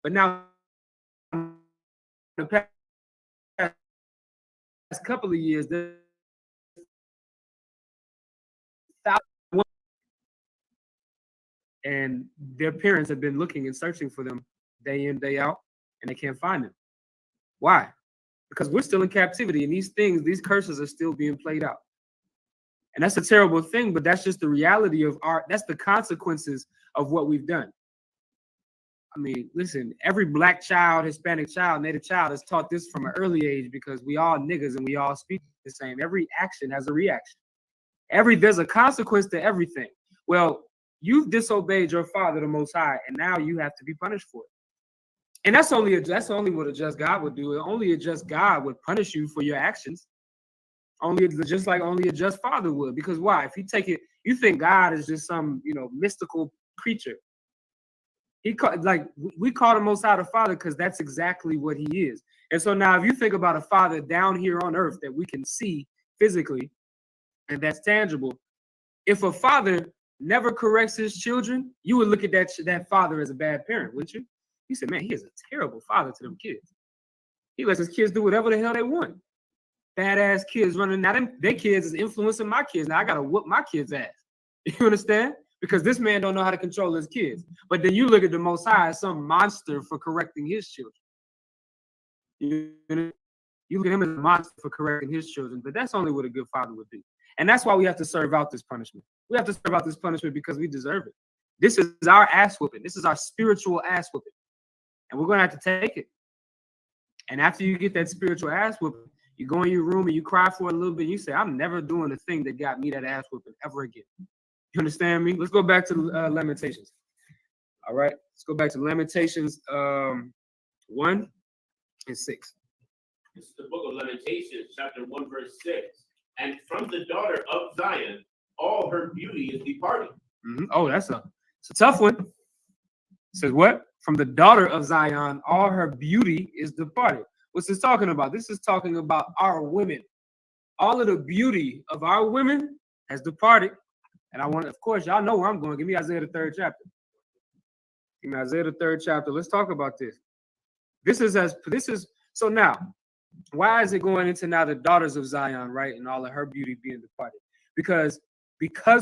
S2: but now the past couple of years, there's thousands, and their parents have been looking and searching for them day in, day out, and they can't find them. Why? Because we're still in captivity, and these curses are still being played out. And that's a terrible thing, but that's just the reality of that's the consequences of what we've done. I mean, listen, every black child, Hispanic child, Native child is taught this from an early age because we all niggas and we all speak the same. Every action has a reaction. There's a consequence to everything. Well, you've disobeyed your Father, the Most High, and now you have to be punished for it. And that's only what a just God would do. Only a just God would punish you for your actions. Only a just father would. Because why? If you take it, you think God is just some, mystical creature. We call the Most High the Father because that's exactly what he is. And so now if you think about a father down here on earth that we can see physically, and that's tangible, if a father never corrects his children, you would look at that father as a bad parent, wouldn't you? You said, man, he is a terrible father to them kids. He lets his kids do whatever the hell they want. Badass kids running. Now their kids is influencing my kids. Now I gotta whoop my kids' ass. You understand? Because this man don't know how to control his kids. But then you look at the Most High as some monster for correcting his children. You look at him as a monster for correcting his children. But that's only what a good father would do. And that's why we have to serve out this punishment. We have to serve out this punishment because we deserve it. This is our ass whooping. This is our spiritual ass whooping. And we're going to have to take it. And after you get that spiritual ass whooping, you go in your room and you cry for a little bit. And you say, I'm never doing the thing that got me that ass whooping ever again. You understand me? Let's go back to Lamentations. All right. Let's go back to Lamentations 1 and 6.
S3: This is the book of Lamentations, chapter 1, verse 6. And from the daughter of Zion, all her beauty is departed.
S2: Mm-hmm. Oh, it's a tough one. It says what? From the daughter of Zion, all her beauty is departed. What's this talking about? This is talking about our women. All of the beauty of our women has departed. And of course, y'all know where I'm going. Give me Isaiah the 3rd chapter. Give me Isaiah the 3rd chapter. Let's talk about this. So now, why is it going into now the daughters of Zion, right? And all of her beauty being departed? Because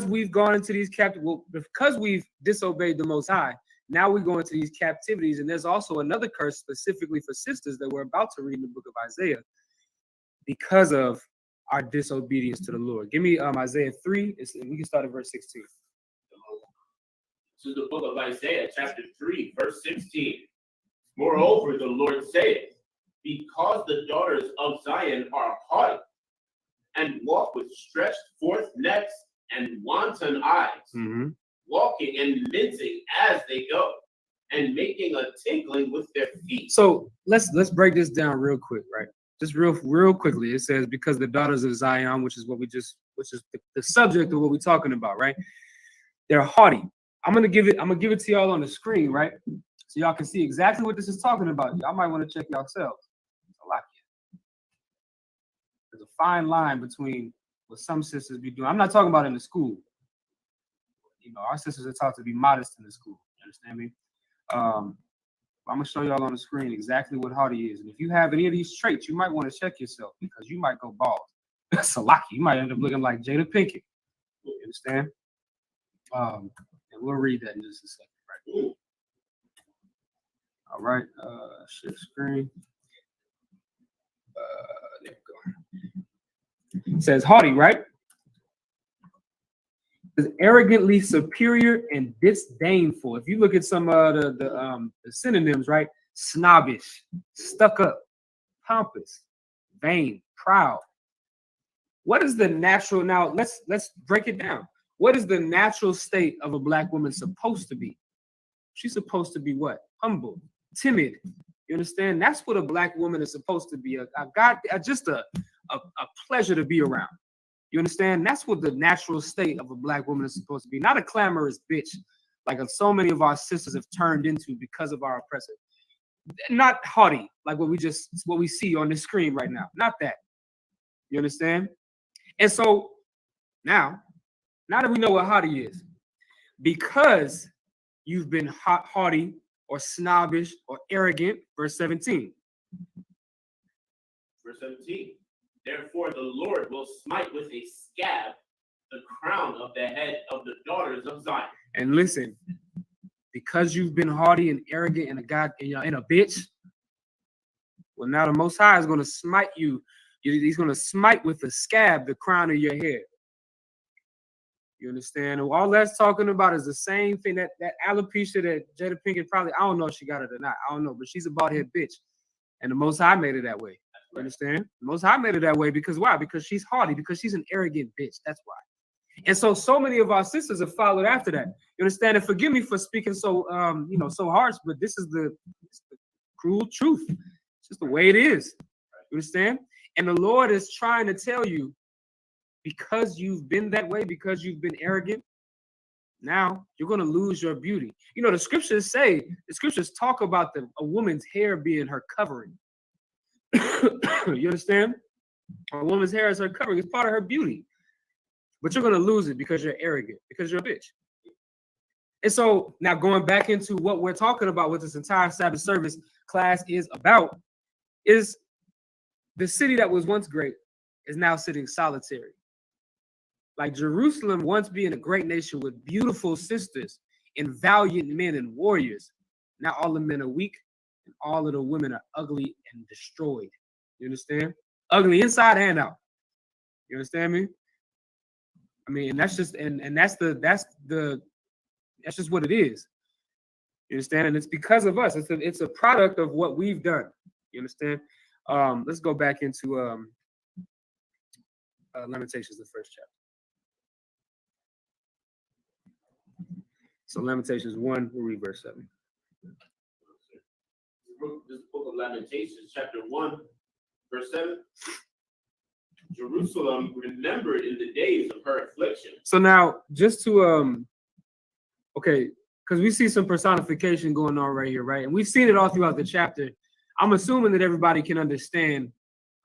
S2: we've gone into these because we've disobeyed the Most High, now we go into these captivities. And there's also another curse specifically for sisters that we're about to read in the book of Isaiah because of our disobedience to the Lord. Give me Isaiah 3. We can start at verse 16.
S3: This is the book of Isaiah, chapter 3, verse 16. Moreover, the Lord saith, because the daughters of Zion are haughty and walk with stretched forth necks and wanton eyes, walking and mincing as they go, and making a tinkling with their feet.
S2: So let's break this down real quick, right? Just real quickly, it says, because the daughters of Zion, which is the subject of what we're talking about, right? They're haughty. I'm gonna give it to y'all on the screen, right? So y'all can see exactly what this is talking about. Y'all might want to check yourselves. There's a fine line between what some sisters be doing. I'm not talking about in the school. You know, our sisters are taught to be modest in the school. You understand me? I'm gonna show y'all on the screen exactly what haughty is. And if you have any of these traits, you might want to check yourself because you might go bald. That's a lucky. You might end up looking like Jada Pinkett. You understand? And we'll read that in just a second. Right? All right. Share screen. There we go. It says haughty, right? Is arrogantly superior and disdainful. If you look at some of the synonyms, right? Snobbish, stuck up, pompous, vain, proud. What is the natural? Now let's break it down. What is the natural state of a black woman supposed to be? She's supposed to be what? Humble, timid. You understand? That's what a black woman is supposed to be. Just a pleasure to be around. You understand? That's what the natural state of a black woman is supposed to be. Not a clamorous bitch, like so many of our sisters have turned into because of our oppressor. Not haughty, like what we see on the screen right now. Not that. You understand? And so now that we know what haughty is, because you've been haughty or snobbish or arrogant, verse 17.
S3: Verse 17. Therefore, the Lord will smite with a scab the crown of the head of the daughters of Zion.
S2: And listen, because you've been haughty and arrogant and a bitch, well, now the Most High is going to smite you. He's going to smite with a scab the crown of your head. You understand? And all that's talking about is the same thing that alopecia that Jada Pinkett probably, I don't know if she got it or not. I don't know, but she's a bald head bitch. And the Most High made it that way. You understand? The Most High made it that way because why? Because she's haughty, because she's an arrogant bitch. That's why. And so many of our sisters have followed after that. You understand? And forgive me for speaking so so harsh, but this is the cruel truth. It's just the way it is. You understand? And the Lord is trying to tell you, because you've been that way, because you've been arrogant, now you're going to lose your beauty. You know, the scriptures talk about a woman's hair being her covering. You understand? A woman's hair is her covering. It's part of her beauty. But you're going to lose it because you're arrogant, because you're a bitch. And so now going back into what we're talking about, what this entire Sabbath service class is about, is the city that was once great is now sitting solitary. Like Jerusalem once being a great nation with beautiful sisters and valiant men and warriors. Now all the men are weak and all of the women are ugly and destroyed. You understand? Ugly inside and out. You understand me? I mean, and that's just that's just what it is. You understand? And it's because of us. It's a product of what we've done. You understand? Let's go back into Lamentations, the first chapter. So Lamentations 1, we'll read verse 7.
S3: This book of Lamentations, chapter 1, verse 7. Jerusalem remembered in the days of her affliction.
S2: So now, just to okay, because we see some personification going on right here, right? And we've seen it all throughout the chapter. I'm assuming that everybody can understand,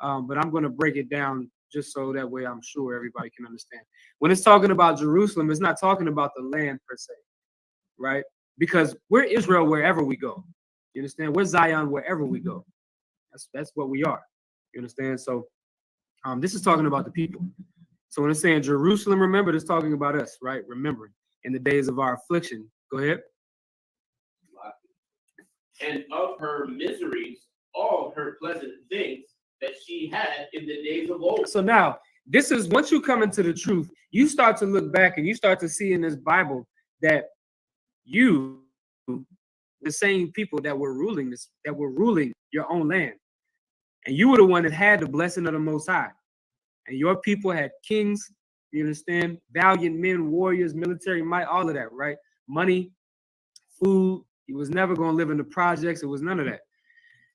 S2: but I'm going to break it down just so that way I'm sure everybody can understand. When it's talking about Jerusalem, it's not talking about the land per se, right? Because we're Israel wherever we go. You understand? We're Zion wherever we go. That's what we are. You understand? So this is talking about the people. So when it's saying Jerusalem, remember, it's talking about us, right? Remembering in the days of our affliction. Go ahead.
S3: And of her miseries, all her pleasant things that she had in the days of old.
S2: So now, this is, once you come into the truth, you start to look back and you start to see in this Bible that you, the same people that were ruling your own land, and you were the one that had the blessing of the Most High, and your people had kings, you understand, valiant men, warriors, military might, all of that, right? Money, food. He was never going to live in the projects. It was none of that.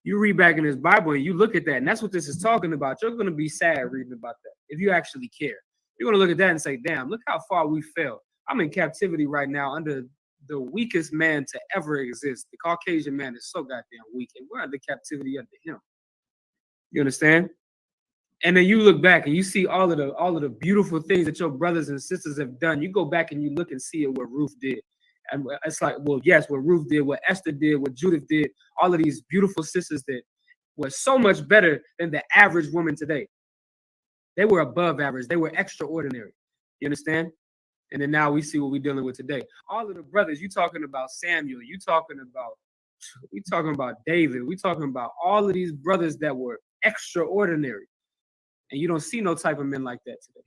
S2: You read back in this Bible and you look at that, and that's what this is talking about. You're going to be sad reading about that if you actually care. You're going to look at that and say, damn, look how far we fell. I'm in captivity right now under the weakest man to ever exist. The Caucasian man is so goddamn weak, and we're under captivity under him. You understand? And then you look back and you see all of the beautiful things that your brothers and sisters have done. You go back and you look and see it, what Ruth did. And it's like, well, yes, what Ruth did, what Esther did, what Judith did, all of these beautiful sisters that were so much better than the average woman today. They were above average. They were extraordinary. You understand? And then now we see what we're dealing with today. All of the brothers, you talking about Samuel, we talking about David, we talking about all of these brothers that were extraordinary. And you don't see no type of men like that today.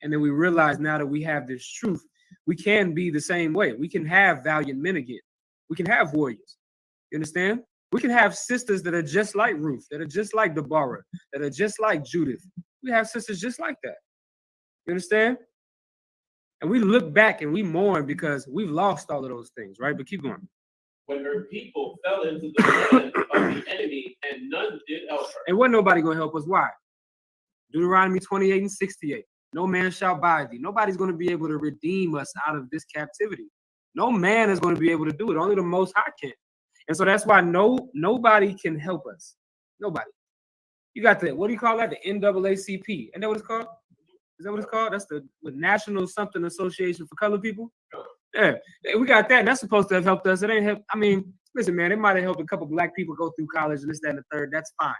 S2: And then we realize now that we have this truth, we can be the same way. We can have valiant men again. We can have warriors. You understand? We can have sisters that are just like Ruth, that are just like Deborah, that are just like Judith. We have sisters just like that. You understand? And we look back and we mourn because we've lost all of those things, right? But keep going.
S3: When her people fell into the hands of the enemy, and none did help her.
S2: And wasn't nobody going to help us. Why? Deuteronomy 28 and 68. No man shall buy thee. Nobody's going to be able to redeem us out of this captivity. No man is going to be able to do it. Only the Most High can. And so that's why nobody can help us. Nobody. You got the, what do you call that? The NAACP. Isn't that what it's called? Is that what it's called? That's the National Something Association for Colored People. Yeah, we got that. And that's supposed to have helped us. It ain't help. I mean, listen, man, it might have helped a couple black people go through college and this, that, and the third. That's fine.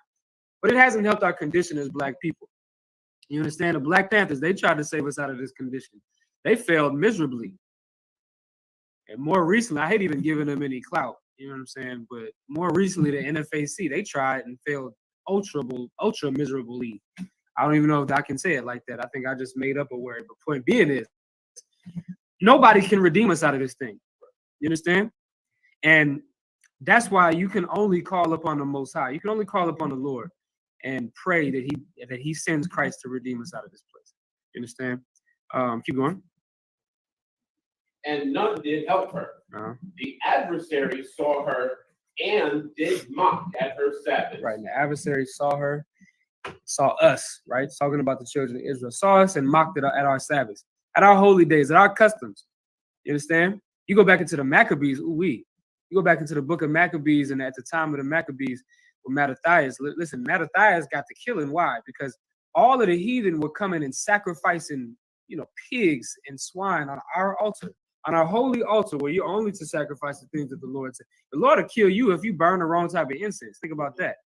S2: But it hasn't helped our condition as black people. You understand? The Black Panthers, they tried to save us out of this condition. They failed miserably. And more recently, I hate even giving them any clout. You know what I'm saying? But more recently, the NFAC, they tried and failed ultra miserably. I don't even know if I can say it like that. I think I just made up a word. But point being is, nobody can redeem us out of this thing. You understand? And that's why you can only call upon the Most High. You can only call upon the Lord and pray that he sends Christ to redeem us out of this place. You understand? Keep going.
S3: And none did help her. The adversary saw her and did mock at her Sabbath.
S2: Right. And the adversary saw us, right? Talking about the children of Israel, saw us and mocked it at our Sabbaths, at our holy days, at our customs. You understand? You go back into the Maccabees, you go back into the book of Maccabees, and at the time of the Maccabees with Mattathias, listen, Mattathias got the killing. Why? Because all of the heathen were coming and sacrificing, pigs and swine on our altar, on our holy altar, where you're only to sacrifice the things that the Lord said. The Lord will kill you if you burn the wrong type of incense. Think about that.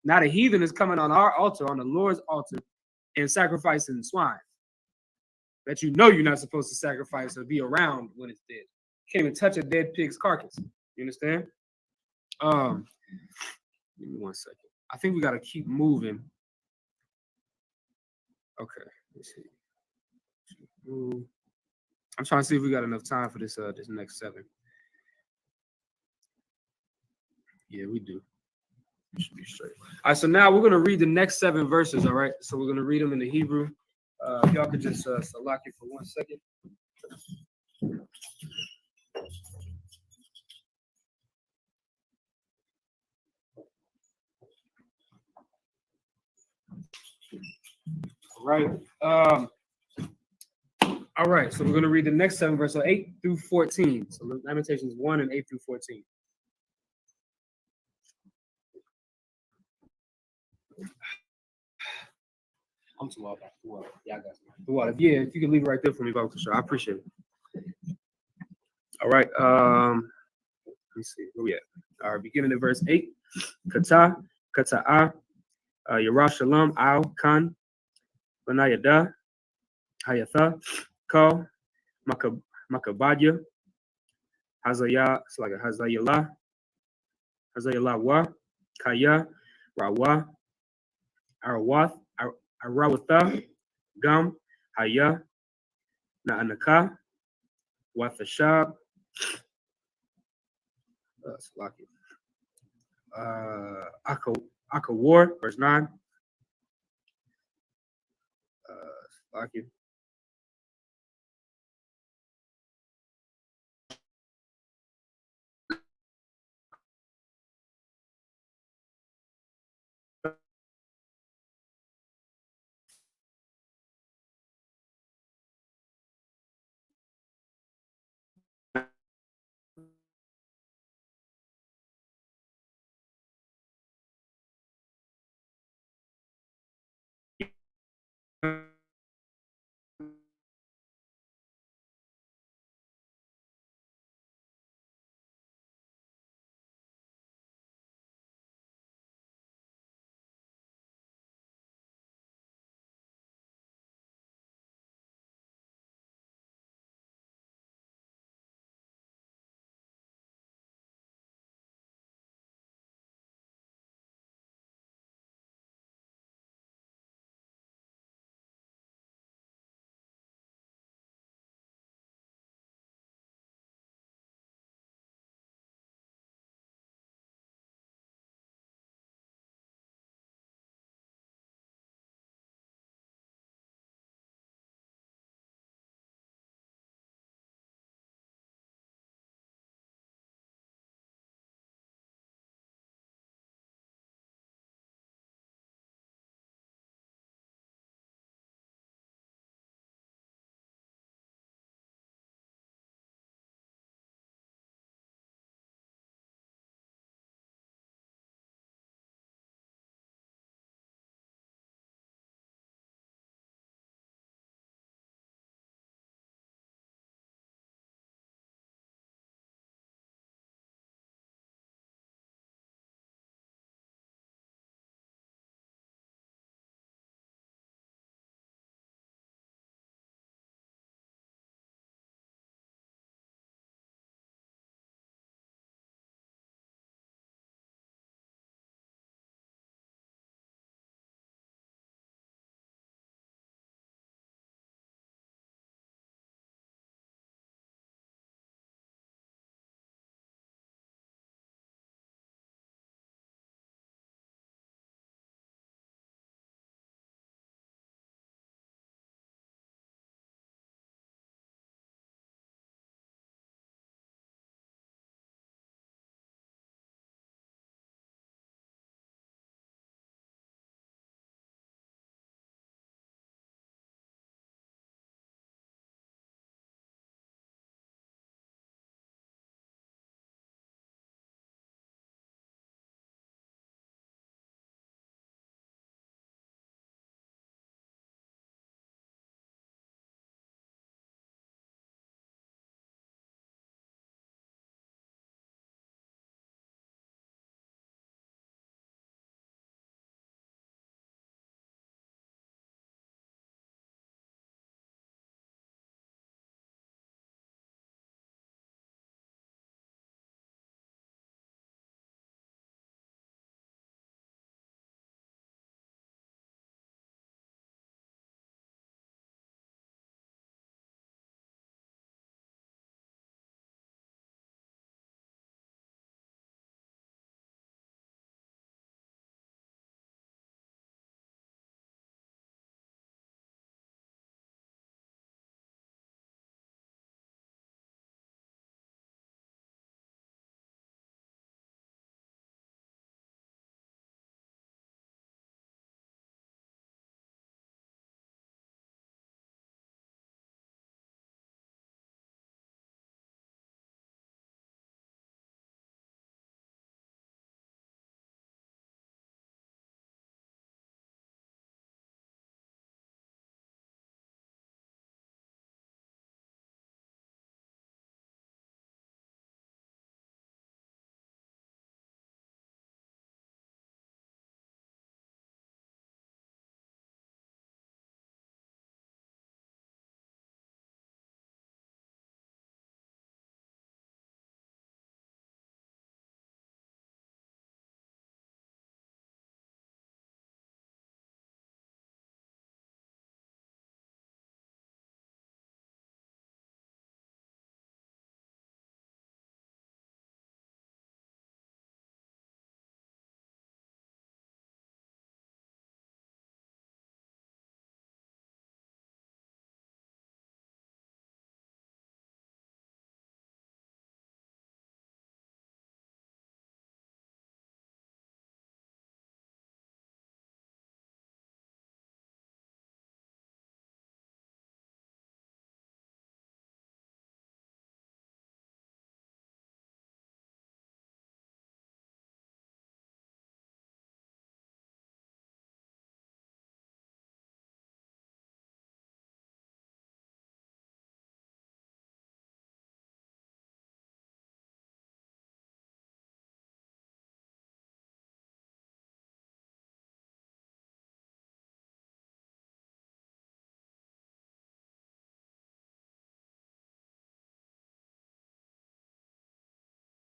S2: Now the heathen is coming on our altar, on the Lord's altar, and sacrificing swine that you're not supposed to sacrifice or be around when it's dead. You can't even touch a dead pig's carcass. You understand? Give me 1 second. I think we got to keep moving. Okay. Let's see. I'm trying to see if we got enough time for this next 7. Yeah, we do. We should be straight. All right, so now we're going to read the next 7 verses, all right? So we're going to read them in the Hebrew. If y'all could just lock it for 1 second. All right, so we're going to read the next 7 verses, so 8 through 14. So Lamentations 1 and 8 through 14. I'm too loud. Yeah, I got you. The water. Yeah, if you can leave it right there for me, for sure. I appreciate it. All right. Let me see. Where we at? All right, beginning at verse 8. Kata, Kata'a, Yerushalayim, Al, Kan, Benayada, Hayatha, Ko, Makabadya, Hazayah, it's like a Hazayallah Wa, Kaya, Rawa, Arawath, Arawatha, Gam, Haya, Na'anaka, Wathashab, Akawar, verse 9.